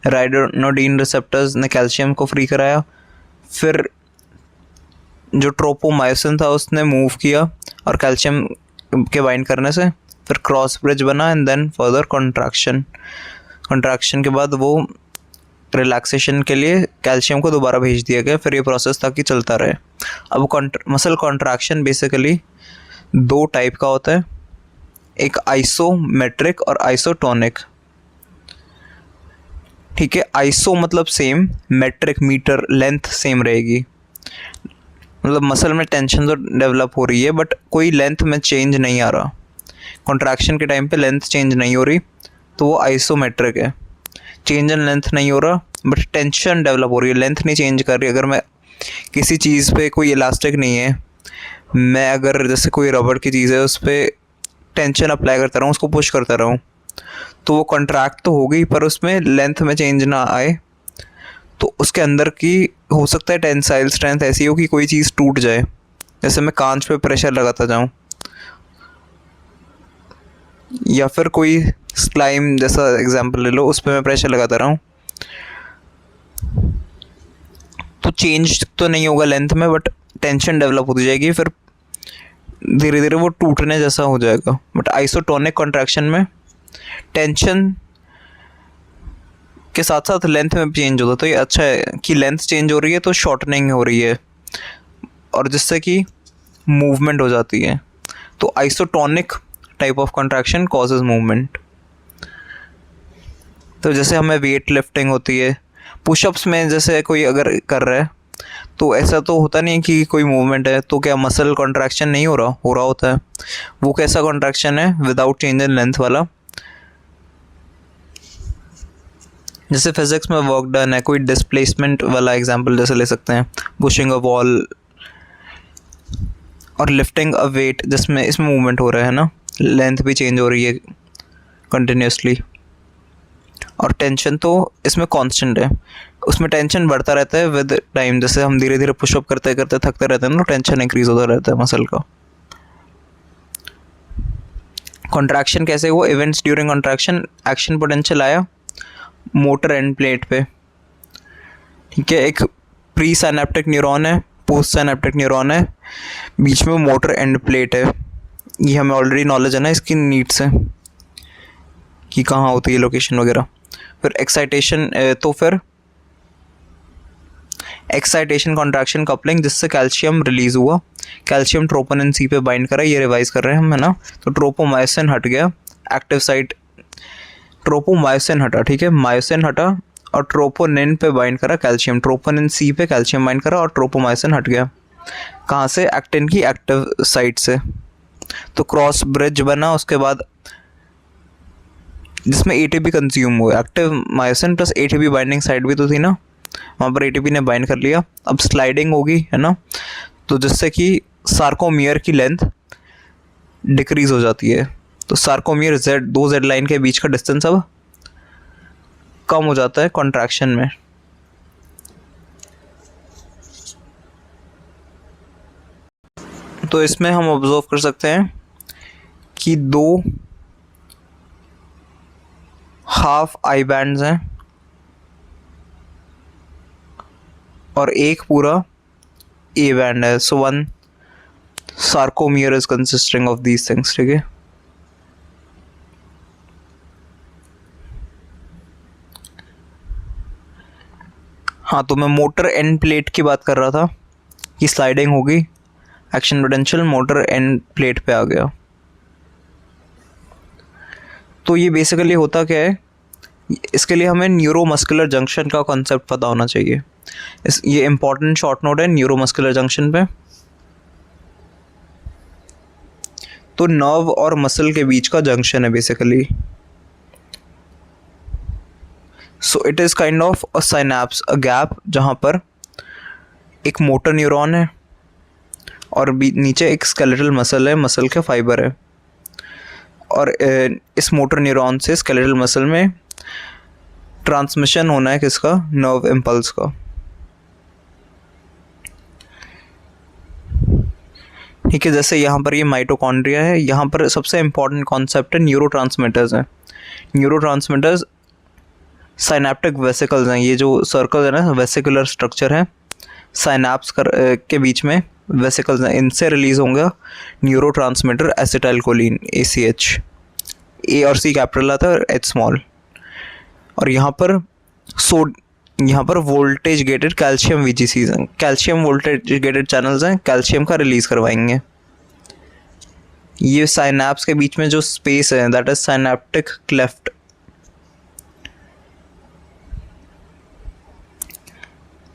राइडोनोडिन रिसेप्टर्स ने कैल्शियम को फ्री कराया, फिर जो ट्रोपोमायोसिन था उसने मूव किया और कैल्शियम के बाइंड करने से फिर क्रॉस ब्रिज बना, एंड देन फर्दर कॉन्ट्रैक्शन के बाद वो रिलैक्सेशन के लिए कैल्शियम को दोबारा भेज दिया गया। फिर ये प्रोसेस ताकि चलता रहे। अब मसल कॉन्ट्रैक्शन बेसिकली दो टाइप का होता है, एक आइसोमेट्रिक और आइसोटोनिक, ठीक है। आइसो मतलब same, metric metre length same रहेगी, मतलब मसल में टेंशन तो डेवलप हो रही है बट कोई लेंथ में चेंज नहीं आ रहा, कॉन्ट्रैक्शन के टाइम पे लेंथ चेंज नहीं हो रही, तो वो आइसोमेट्रिक है। चेंज इन लेंथ नहीं हो रहा बट टेंशन डेवलप हो रही है, लेंथ नहीं चेंज कर रही। अगर मैं किसी चीज़ पे, कोई इलास्टिक नहीं है, मैं अगर जैसे कोई रबड़ की चीज़ है उस पर टेंशन अप्लाई करता रहूँ, उसको पुश करता रहूँ, तो वो कॉन्ट्रैक्ट तो हो गई पर उसमें लेंथ में चेंज ना आए, तो उसके अंदर की हो सकता है टेंसाइल स्ट्रेंथ ऐसी हो कि कोई चीज़ टूट जाए। जैसे मैं कांच पे प्रेशर लगाता जाऊँ, या फिर कोई स्लाइम जैसा एग्जांपल ले लो, उस पर मैं प्रेशर लगाता रहूँ, तो चेंज तो नहीं होगा लेंथ में बट टेंशन डेवलप होती जाएगी, फिर धीरे धीरे वो टूटने जैसा हो जाएगा। बट आइसोटोनिक कॉन्ट्रैक्शन में टेंशन के साथ साथ लेंथ में चेंज होता है, तो ये अच्छा है कि लेंथ चेंज हो रही है तो शॉर्टनिंग हो रही है, और जिससे कि मूवमेंट हो जाती है। तो isotonic type of contraction causes movement. तो जैसे हमें वेट लिफ्टिंग होती है, पुशअप्स में जैसे कोई अगर कर रहा है तो ऐसा तो होता नहीं है कि कोई मूवमेंट है, तो क्या मसल कॉन्ट्रैक्शन नहीं हो रहा होता है। वो कैसा कॉन्ट्रैक्शन है, विदाउट चेंज इन लेंथ वाला। जैसे फिजिक्स में वर्क डन है, कोई डिस्प्लेसमेंट वाला एग्जांपल जैसे ले सकते हैं, पुशिंग अ वॉल और लिफ्टिंग अ वेट, जिसमें इसमें मूवमेंट हो रहा है ना, लेंथ भी चेंज हो रही है कंटिन्यूसली, और टेंशन तो इसमें कांस्टेंट है, उसमें टेंशन बढ़ता रहता है विद टाइम। जैसे हम धीरे धीरे पुशअप करते करते थकते रहते हैं ना, तो टेंशन इंक्रीज होता रहता है मसल का। कॉन्ट्रैक्शन कैसे हुआ, events during contraction, action potential आया मोटर एंड प्लेट पे, ठीक है। एक प्री साइनेप्टिक न्यूरॉन है, पोस्ट साइनेप्टिक न्यूरॉन है, बीच में मोटर एंड प्लेट है। ये हमें ऑलरेडी नॉलेज है ना इसकी नीड से कि कहाँ होती है लोकेशन वगैरह। फिर एक्साइटेशन, तो फिर एक्साइटेशन कॉन्ट्रैक्शन कपलिंग, जिससे कैल्शियम रिलीज हुआ, कैल्शियम ट्रोपोनिन सी पे बाइंड करा, ये रिवाइज कर रहे हैं हम, है ना। तो ट्रोपोमायोसिन हट गया, एक्टिव साइट ट्रोपोमायोसिन हटा, ठीक है, मायोसिन हटा और ट्रोपोनिन पे बाइंड करा कैल्शियम, ट्रोपोनिन सी पे कैल्शियम बाइंड करा और ट्रोपोमायोसिन हट गया। कहाँ से, एक्टिन की एक्टिव साइट से। तो क्रॉस ब्रिज बना, उसके बाद जिसमें एटीपी कंज्यूम हुआ, active myosin plus ATP binding site भी तो थी ना, वहाँ पर एटीपी ने बाइंड कर लिया। अब स्लाइडिंग होगी, है ना, तो जिससे कि सार्कोमियर की लेंथ डिक्रीज हो जाती है। तो सार्कोमियर जेड, दो जेड लाइन के बीच का डिस्टेंस अब कम हो जाता है कॉन्ट्रैक्शन में। तो इसमें हम ऑब्जर्व कर सकते हैं कि दो हाफ आई बैंड्स हैं और एक पूरा ए बैंड है। So one sarcomere is consisting of these things. ठीक है, हाँ, तो मैं मोटर एंड प्लेट की बात कर रहा था कि स्लाइडिंग होगी, action potential motor end plate पे आ गया। तो ये बेसिकली होता क्या है, इसके लिए हमें न्यूरोमस्कुलर जंक्शन का कॉन्सेप्ट पता होना चाहिए। ये इंपॉर्टेंट शॉर्ट नोट है न्यूरोमस्कुलर जंक्शन पे। तो नर्व और मसल के बीच का जंक्शन है basically. So it is kind of a synapse, a gap, जहाँ पर एक मोटर न्यूरॉन है और नीचे एक स्केलेटल मसल है, मसल के फाइबर है। और इस मोटर न्यूरॉन से स्केलेटल मसल में ट्रांसमिशन होना है किसका, नर्व इम्पल्स का। ठीक है, जैसे यहाँ पर ये माइटोकॉन्ड्रिया है, यहाँ पर सबसे इम्पॉर्टेंट कॉन्सेप्ट है न्यूरोट्रांसमीटर्स हैं। न्यूरोट्रांसमीटर्स साइनेप्टिक वेसिकल्स हैं। ये जो सर्कल है ना, वेसिकुलर स्ट्रक्चर है, साइनैप्स के बीच में वेसिकल्स हैं, इनसे रिलीज़ होंगे न्यूरोट्रांसमीटर एसिटाइलकोलिन, ACH। ए और सी कैपिटल आता है और एच स्मॉल। और यहाँ पर वोल्टेज गेटेड कैल्शियम VGCs हैं, कैल्शियम वोल्टेज गेटेड चैनल्स हैं, कैल्शियम का रिलीज़ करवाएंगे। ये साइनैप्स के बीच में जो स्पेस है that is synaptic cleft.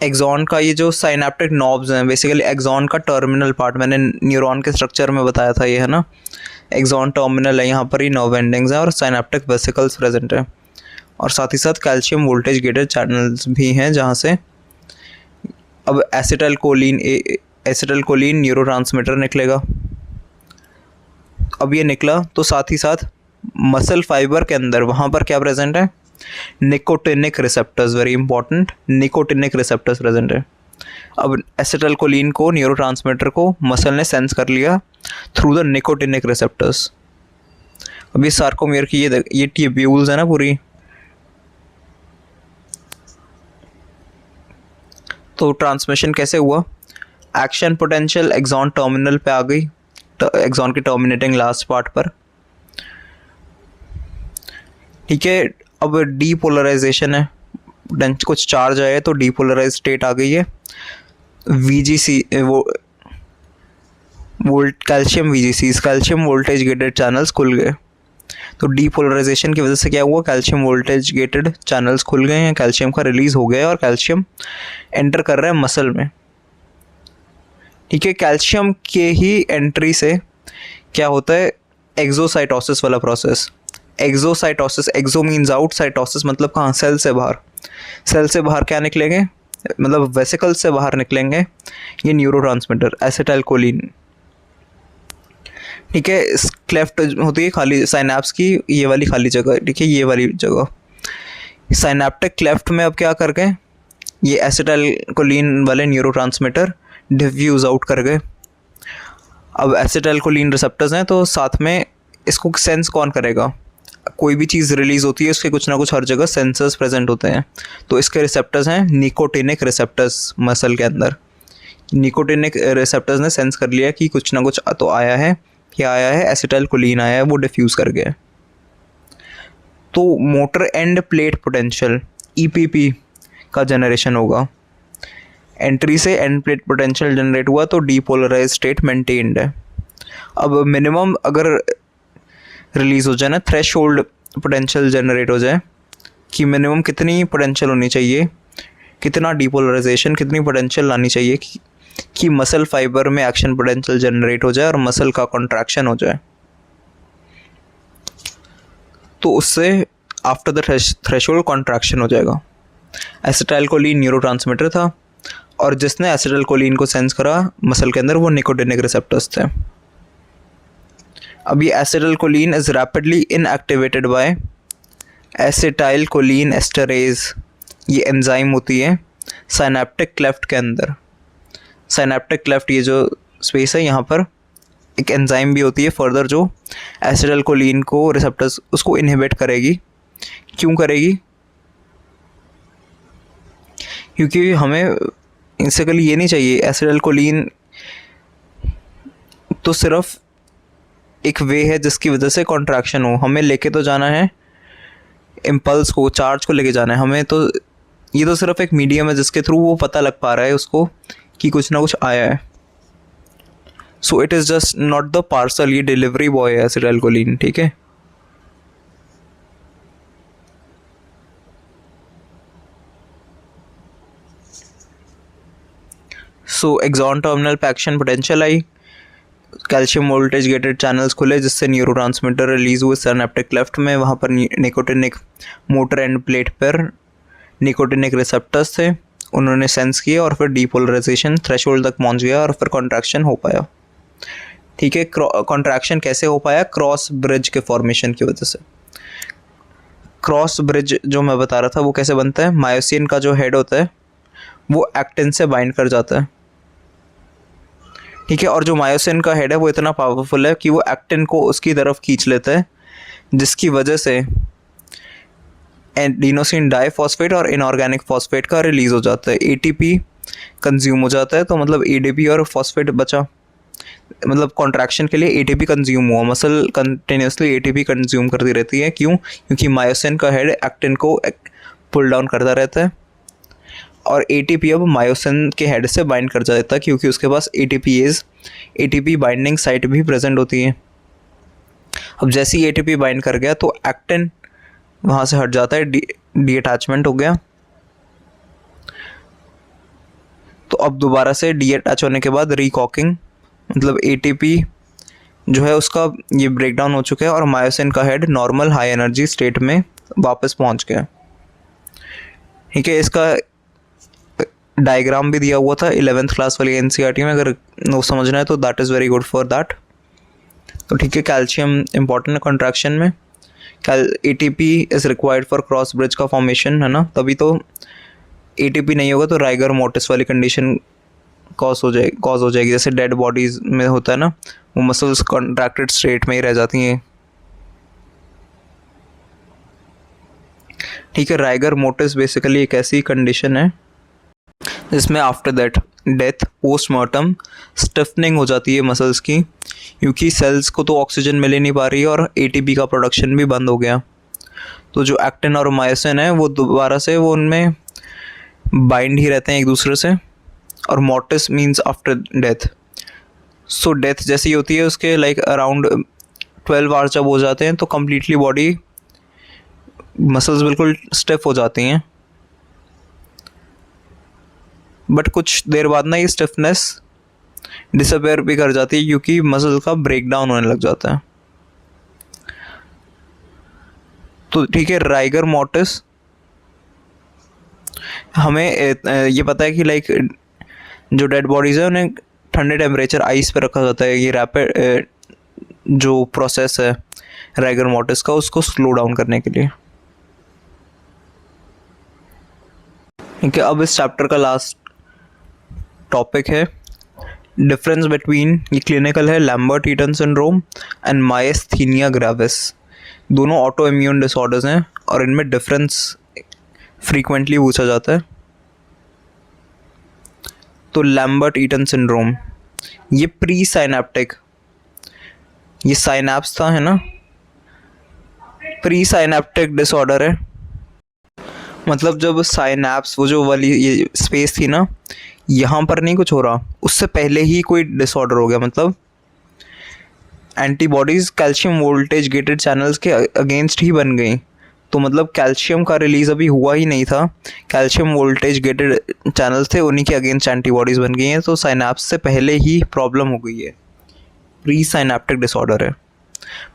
Axon का ये जो साइनेप्टिक नॉब्स हैं, बेसिकली एक्सॉन का टर्मिनल पार्ट, मैंने न्यूरॉन के स्ट्रक्चर में बताया था ये, है ना, एक्सॉन टर्मिनल है, यहाँ पर ही नर्व एंडिंग्स हैं और साइनेप्टिक वेसिकल्स प्रेजेंट है। और साथ ही साथ कैल्शियम वोल्टेज गेटेड चैनल्स भी हैं, जहाँ से अब एसिटाइलकोलिन न्यूरोट्रांसमीटर निकलेगा। अब ये निकला तो साथ ही साथ मसल फाइबर के अंदर वहाँ पर क्या प्रेजेंट है, nicotinic receptors, very important, nicotinic receptors present है। अब एसिटाइलकोलिन को, न्यूरोट्रांसमीटर को मसल ने सेंस कर लिया थ्रू द निकोटिनिक रिसेप्टर्स। अब ये सार्कोमियर की ये ट्यूब्यूल्स है ना पूरी, तो ट्रांसमिशन कैसे हुआ, एक्शन पोटेंशियल एक्सॉन टर्मिनल पे आ गई, एक्सॉन के टर्मिनेटिंग लास्ट पार्ट पर। ठीक है, अब डीपोलराइजेशन है, कुछ चार्ज आया तो डीपोलराइज स्टेट आ गई है। VGC calcium VGCs, calcium voltage gated channels खुल गए। तो डीपोलराइजेशन की वजह से क्या हुआ, कैल्शियम वोल्टेज गेटेड चैनल्स खुल गए हैं, कैल्शियम का रिलीज हो गया और कैल्शियम एंटर कर रहा है मसल में। ठीक है, कैल्शियम के ही एंट्री से क्या होता है, एक्सोसाइटोसिस वाला प्रोसेस। एक्सोसाइटोसिस, एक्सो मीन्स आउट, साइटोसिस मतलब कहाँ, सेल से बाहर। सेल से बाहर क्या निकलेंगे, मतलब वेसिकल से बाहर निकलेंगे ये न्यूरोट्रांसमीटर एसिटाइलकोलिन। ठीक है, क्लेफ्ट होती है खाली साइनैप्स की, ये वाली खाली जगह, ठीक है, ये वाली जगह साइनेप्टिक क्लेफ्ट में अब क्या कर गए, ये एसिटाइलकोलिन वाले न्यूरोट्रांसमीटर डिफ्यूज़ आउट कर गए। अब एसिटाइलकोलिन रिसेप्टर्स हैं तो साथ में इसको सेंस कौन करेगा, कोई भी चीज़ रिलीज़ होती है उसके कुछ ना कुछ हर जगह सेंसर्स प्रेजेंट होते हैं। तो इसके रिसेप्टर्स हैं निकोटिनिक रिसेप्टर्स मसल के अंदर। निकोटिनिक रिसेप्टर्स ने सेंस कर लिया कि कुछ ना कुछ तो आया है, क्या आया है, एसिटाइलकोलिन आया है, वो डिफ्यूज़ कर गया। तो motor end plate potential EPP का जनरेशन होगा। एंट्री से एंड प्लेट पोटेंशियल जनरेट हुआ तो डीपोलराइज स्टेट मेंटेन्ड है। अब मिनिमम अगर रिलीज़ हो जाए ना, थ्रेशोल्ड पोटेंशियल जनरेट हो जाए कि मिनिमम कितनी पोटेंशियल होनी चाहिए, कितना डीपोलराइजेशन, कितनी पोटेंशियल लानी चाहिए कि मसल फाइबर में एक्शन पोटेंशियल जनरेट हो जाए और मसल का कॉन्ट्रैक्शन हो जाए। तो उससे आफ्टर द थ्रेशोल्ड कॉन्ट्रैक्शन हो जाएगा। एसिटाइलकोलिन न्यूरोट्रांसमीटर था, और जिसने एसिटाइलकोलिन को सेंस करा मसल के अंदर वो निकोटिनिक रिसेप्टर्स थे। अब ये acetylcholine is rapidly inactivated by acetylcholine esterase, ये एंजाइम होती है साइनेप्टिक क्लेफ्ट के अंदर। साइनेप्टिक क्लेफ्ट ये जो स्पेस है यहाँ पर एक एंजाइम भी होती है फर्दर जो एसिटाइलकोलिन को रिसेप्टर्स उसको इनहिबिट करेगी। क्यों करेगी? क्योंकि हमें बेसिकली ये नहीं चाहिए। एसिटाइलकोलिन तो सिर्फ एक वे है जिसकी वजह से कॉन्ट्रैक्शन हो, हमें लेके तो जाना है इम्पल्स को, चार्ज को लेके जाना है हमें, तो ये तो सिर्फ एक मीडियम है जिसके थ्रू वो पता लग पा रहा है उसको कि कुछ ना कुछ आया है। So it is just not the parcel, ये डिलीवरी बॉय है एसिटाइलकोलिन, ठीक है। सो एक्सॉन टर्मिनल पे एक्शन पोटेंशियल आई, कैल्शियम वोल्टेज गेटेड चैनल्स खुले जिससे न्यूरोट्रांसमीटर रिलीज हुए सिनेप्टिक क्लेफ्ट में। वहाँ पर निकोटिनिक मोटर एंड प्लेट पर निकोटिनिक रिसेप्टर्स थे, उन्होंने सेंस किया और फिर डीपोलराइजेशन थ्रेशोल्ड तक पहुँच गया और फिर कॉन्ट्रैक्शन हो पाया, ठीक है। कॉन्ट्रैक्शन कैसे हो पाया? क्रॉस ब्रिज के फॉर्मेशन की वजह से। क्रॉस ब्रिज जो मैं बता रहा था वो कैसे बनता है? मायोसिन का जो हेड होता है वो एक्टिन से बाइंड कर जाता है, ठीक है। और जो मायोसिन का हेड है वो इतना पावरफुल है कि वो एक्टिन को उसकी तरफ खींच लेता है, जिसकी वजह से एडिनोसिन डाइफॉस्फेट और इनऑर्गेनिक फॉस्फेट का रिलीज हो जाता है, एटीपी कंज्यूम हो जाता है। तो मतलब एडीपी और फॉस्फेट बचा, मतलब कॉन्ट्रैक्शन के लिए एटीपी कंज्यूम हुआ। मसल कंटिन्यूसली एटीपी कंज्यूम करती रहती है, क्यों? क्योंकि मायोसिन का हेड एक्टिन को पुल डाउन करता रहता है और एटीपी अब मायोसिन के हेड से बाइंड कर जाता है, क्योंकि उसके पास एटीपी बाइंडिंग साइट भी प्रेजेंट होती है। अब जैसे ही एटीपी बाइंड कर गया तो एक्टिन वहाँ से हट जाता है, डी अटैचमेंट हो गया। तो अब दोबारा से डी अटैच होने के बाद रिकॉकिंग, मतलब एटीपी जो है उसका ये ब्रेक डाउन हो चुका है और मायोसिन का head normal high energy state में वापस पहुंच गया, ठीक है। इसका डायग्राम भी दिया हुआ था 11th क्लास वाली एनसीईआरटी में, अगर वो समझना है तो that is very good for that. तो ठीक है, कैल्शियम इंपॉर्टेंट है कॉन्ट्रैक्शन में। ATP is required for cross bridge का फॉर्मेशन, है ना। तभी तो एटीपी नहीं होगा तो राइगर मोटिस वाली कंडीशन कॉज हो जाएगी। जैसे डेड बॉडीज में होता है ना, वो मसल्स कॉन्ट्रैक्टेड स्टेट में ही रह जाती हैं, ठीक है। राइगर मोटिस बेसिकली एक ऐसी कंडीशन है जिसमें after that death postmortem stiffening हो जाती है मसल्स की, क्योंकि सेल्स को तो ऑक्सीजन मिल ही नहीं पा रही है और एटीपी का प्रोडक्शन भी बंद हो गया। तो जो एक्टिन और मायोसिन है वो दोबारा से वो उनमें बाइंड ही रहते हैं एक दूसरे से, और mortise means after death. So death जैसी होती है उसके लाइक अराउंड 12 आवर्स जब हो जाते हैं तो कम्प्लीटली बॉडी मसल्स बिल्कुल स्टिफ हो जाती हैं, बट कुछ देर बाद ना ये स्टिफनेस डिसअपेयर भी कर जाती है क्योंकि मसल का ब्रेक डाउन होने लग जाता है। तो ठीक है, राइगर मोटिस हमें ये पता है कि लाइक जो डेड बॉडीज़ है उन्हें ठंडे टेम्परेचर आइस पे रखा जाता है। ये रैपिड जो प्रोसेस है राइगर मोटिस का उसको स्लो डाउन करने के लिए, ठीक है। अब इस चैप्टर का लास्ट टॉपिक है डिफरेंस बिटवीन, ये क्लिनिकल है, Lambert Eaton syndrome and myasthenia gravis. दोनों ऑटो इम्यून डिसऑर्डर्स हैं और इनमें डिफरेंस फ्रीक्वेंटली पूछा जाता है। तो लैम्बर्ट ईटन सिंड्रोम ये प्री साइनेप्टिक, ये साइनेप्स था, है ना, प्री साइनेप्टिक डिसऑर्डर है। मतलब जब साइनेप्स वो जो वाली ये स्पेस थी ना, यहाँ पर नहीं कुछ हो रहा, उससे पहले ही कोई डिसऑर्डर हो गया। मतलब antibodies calcium voltage gated channels के अगेंस्ट ही बन गई। तो मतलब कैल्शियम का रिलीज़ अभी हुआ ही नहीं था, कैल्शियम वोल्टेज गेटेड चैनल्स थे, उन्हीं के अगेंस्ट एंटीबॉडीज़ बन गई हैं। तो साइनेप्स से पहले ही प्रॉब्लम हो गई है, प्री साइनेप्टिक डिसऑर्डर है।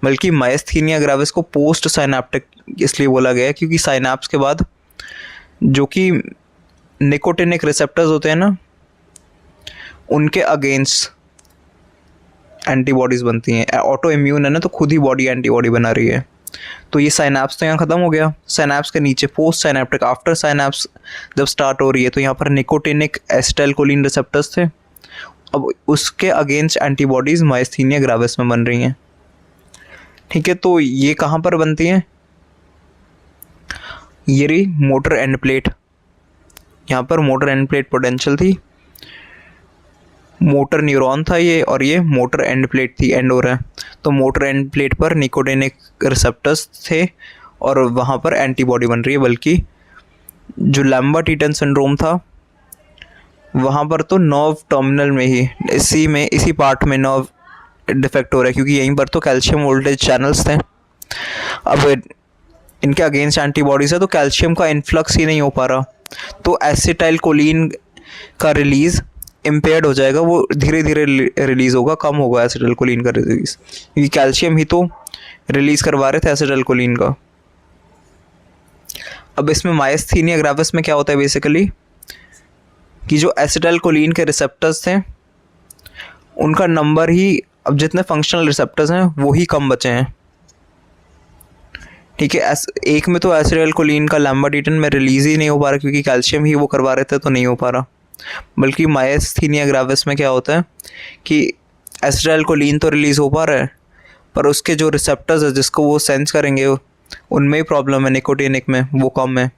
बल्कि मायस्थीनिया ग्रेविस को पोस्ट साइनेप्टिक इसलिए बोला गया है क्योंकि साइनेप्स के बाद जो कि निकोटिनिक रिसेप्टर्स होते हैं ना, उनके अगेंस्ट एंटीबॉडीज़ बनती हैं। ऑटो इम्यून है ना, तो खुद ही बॉडी एंटीबॉडी बना रही है। तो ये साइनैप्स तो यहाँ ख़त्म हो गया। साइनैप्स के नीचे पोस्ट साइनैप्टिक, आफ्टर साइनैप्स जब स्टार्ट हो रही है, तो यहाँ पर निकोटिनिक एसिटाइलकोलिन रिसेप्टर्स थे। अब उसके अगेंस्ट एंटीबॉडीज़ माइस्थीनिया ग्रेविस में बन रही हैं। ठीक है, तो ये कहाँ पर बनती हैं? ये रही मोटर एंड प्लेट। यहाँ पर मोटर एंड प्लेट पोटेंशियल थी, मोटर न्यूरॉन था ये, और ये मोटर एंड प्लेट थी, एंड हो रहा है। तो मोटर एंड प्लेट पर निकोटिनिक रिसेप्टर्स थे और वहाँ पर एंटीबॉडी बन रही है। बल्कि जो लैम्बर्ट-ईटन सिंड्रोम था वहाँ पर तो नर्व टर्मिनल में ही, इसी पार्ट में नर्व डिफेक्ट हो रहा है, क्योंकि यहीं पर तो कैल्शियम वोल्टेज चैनल्स थे। अब इनके अगेंस्ट एंटीबॉडीज़ है, तो कैल्शियम का इन्फ्लक्स ही नहीं हो पा रहा, तो एसिटाइलकोलिन का रिलीज़ इम्पेयर्ड हो जाएगा। वो धीरे धीरे रिलीज़ होगा, कम होगा एसिटाइलकोलिन का रिलीज़, क्योंकि कैल्शियम ही तो रिलीज़ करवा रहे थे एसिटाइलकोलिन का। अब इसमें माइस्थीनिया ग्रेविस में क्या होता है बेसिकली, कि जो एसिटाइलकोलिन के रिसेप्टर्स थे उनका नंबर ही, अब जितने फंक्शनल रिसेप्टर्स हैं वो ही कम बचे हैं। ठीक है, एक में तो एसिटाइलकोलिन का लैम्बर्ट-ईटन में रिलीज़ ही नहीं हो पा रहा, क्योंकि कैल्शियम ही वो करवा रहे थे, तो नहीं हो पा रहा। बल्कि माइस्थीनिया ग्रेविस में क्या होता है कि एसिटाइलकोलिन तो रिलीज़ हो पा रहा है, पर उसके जो रिसेप्टर्स है जिसको वो सेंस करेंगे उनमें ही प्रॉब्लम है, निकोटिनिक में वो कम है।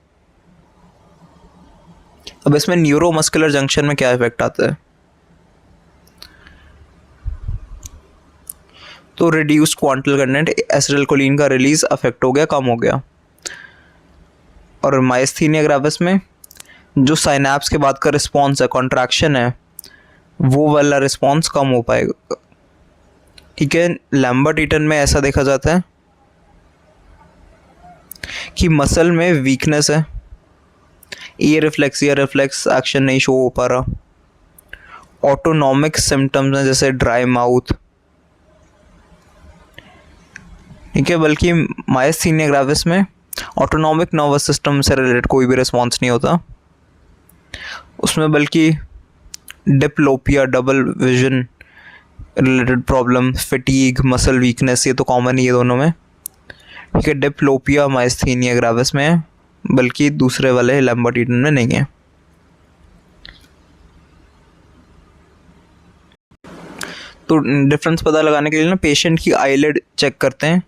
अब इसमें न्यूरोमस्कुलर जंक्शन में क्या इफेक्ट आता है, तो रिड्यूस्ड क्वांटल कंटेंट, एसिटाइलकोलिन का रिलीज अफेक्ट हो गया, कम हो गया। और माइस्थीनिया ग्रेविस में जो साइनैप्स के बाद का रिस्पॉन्स है, कॉन्ट्रैक्शन है, वो वाला रिस्पॉन्स कम हो पाएगा। ठीक है, लैम्बर्ट-ईटन में ऐसा देखा जाता है कि मसल में वीकनेस है, ये रिफ्लेक्स या रिफ्लेक्स एक्शन नहीं शो हो पा रहा। ऑटोनॉमिक सिम्टम्स हैं जैसे ड्राई माउथ। ठीक है, बल्कि माइस्थीनिया ग्रेविस में ऑटोनॉमिक नर्वस सिस्टम से रिलेटेड कोई भी रिस्पॉन्स नहीं होता उसमें, बल्कि diplopia, double vision related problem, fatigue, muscle weakness, ये तो कॉमन ही है दोनों में। ठीक है, डिप्लोपिया माइस्थीनिया ग्रेविस में है, बल्कि दूसरे वाले लैम्बर्ट-ईटन में नहीं है। तो डिफरेंस पता लगाने के लिए ना पेशेंट की आईलिड चेक करते हैं।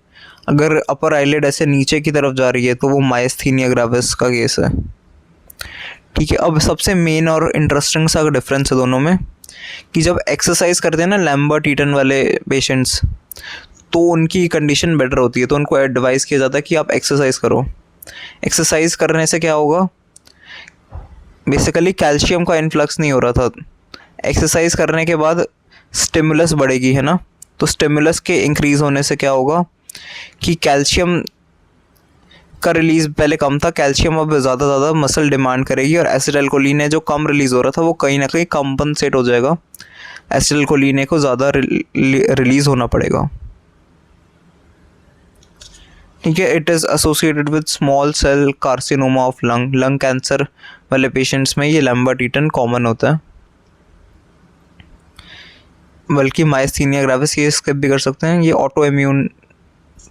अगर अपर आईलिड ऐसे नीचे की तरफ जा रही है तो वो माइस्थीनिया ग्रेविस का केस है। ठीक है, अब सबसे मेन और इंटरेस्टिंग सा डिफरेंस है दोनों में, कि जब एक्सरसाइज करते हैं ना लैम्बर्ट-ईटन वाले पेशेंट्स, तो उनकी कंडीशन बेटर होती है, तो उनको एडवाइस किया जाता है कि आप एक्सरसाइज करो। एक्सरसाइज करने से क्या होगा, बेसिकली कैल्शियम का इन्फ्लक्स नहीं हो रहा था। एक्सरसाइज करने के बाद स्टिमुलस बढ़ेगी, है ना, तो स्टिमुलस के इंक्रीज़ होने से क्या होगा कि कैल्शियम का रिलीज़ पहले कम था, कैल्शियम अब ज़्यादा मसल डिमांड करेगी, और एसिटाइलकोलिन है जो कम रिलीज़ हो रहा था वो कहीं ना कहीं कंपनसेट हो जाएगा, एसिटाइलकोलिन को ज़्यादा रिलीज़ होना पड़ेगा। ठीक है, it is associated with small cell carcinoma of lung cancer वाले पेशेंट्स में ये लैम्बर्ट-ईटन कॉमन होता है। बल्कि माइस्थीनिया ग्रेविस ये स्किप भी कर सकते हैं, ये ऑटो इम्यून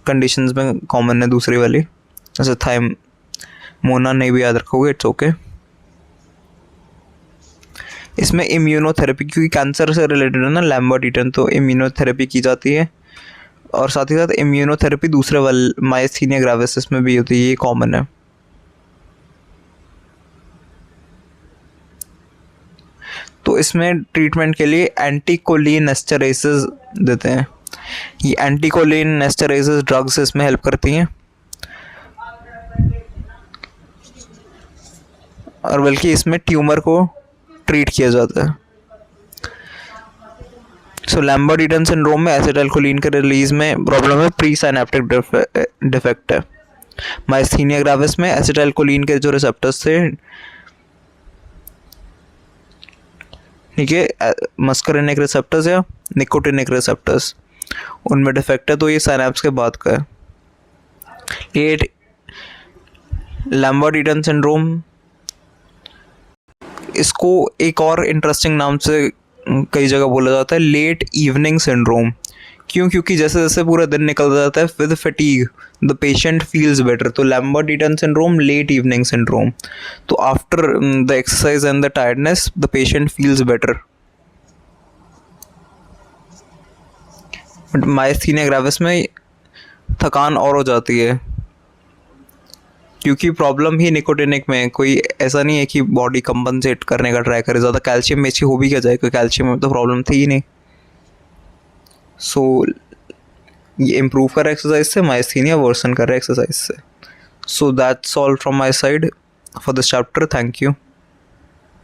कंडीशंस में कॉमन है दूसरी वाली, जैसे थाइमोना नहीं भी याद रखोगे, इट्स ओके। इसमें इम्यूनोथेरेपी, क्योंकि कैंसर से रिलेटेड है ना लैम्बर्ट-ईटन, तो इम्यूनोथेरेपी की जाती है, और साथ ही साथ इम्यूनोथेरेपी दूसरे वाले माइस्थीनिया ग्रेविस में भी होती है, ये कॉमन है। तो इसमें ट्रीटमेंट के लिए एंटीकोलिन एस्टरेसिस देते हैं। ये एंटीकोलिन एस्टरेसिस ड्रग्स इसमें हेल्प करती हैं, और बल्कि इसमें ट्यूमर को ट्रीट किया जाता है। सो लैम्बर्ट-ईटन सिंड्रोम में एसिटाइलकोलिन के रिलीज में प्रॉब्लम है, प्री साइनेप्टिक डिफेक्ट है। माइस्थीनिया ग्रेविस में एसिटाइलकोलिन के जो रिसेप्टर्स थे, ठीक है, मस्करिनिक रिसेप्टर्स या निकोटिनिक रिसेप्टर्स, उनमें डिफेक्ट है, तो ये साइनैप्स के बाद का है। ये लैम्बर्ट-ईटन सिंड्रोम, इसको एक और इंटरेस्टिंग नाम से कई जगह बोला जाता है लेट इवनिंग सिंड्रोम। क्यों? क्योंकि जैसे जैसे पूरा दिन निकल जाता है with fatigue the patient feels better. तो Lambert Eaton syndrome, late evening syndrome. तो after the exercise and the tiredness the patient feels better. But myasthenia gravis में थकान और हो जाती है, क्योंकि प्रॉब्लम ही निकोटिनिक में है। कोई ऐसा नहीं है कि बॉडी कंपनसेट करने का ट्राई करे। ज़्यादा कैल्शियम में अच्छी हो भी क्या जाएगा, कैल्शियम में तो प्रॉब्लम थी ही नहीं। सो ये इम्प्रूव कर रहा है एक्सरसाइज से, मायस्थीनिया वर्सन कर रहा है एक्सरसाइज से। So that's all from my side for this chapter. Thank you.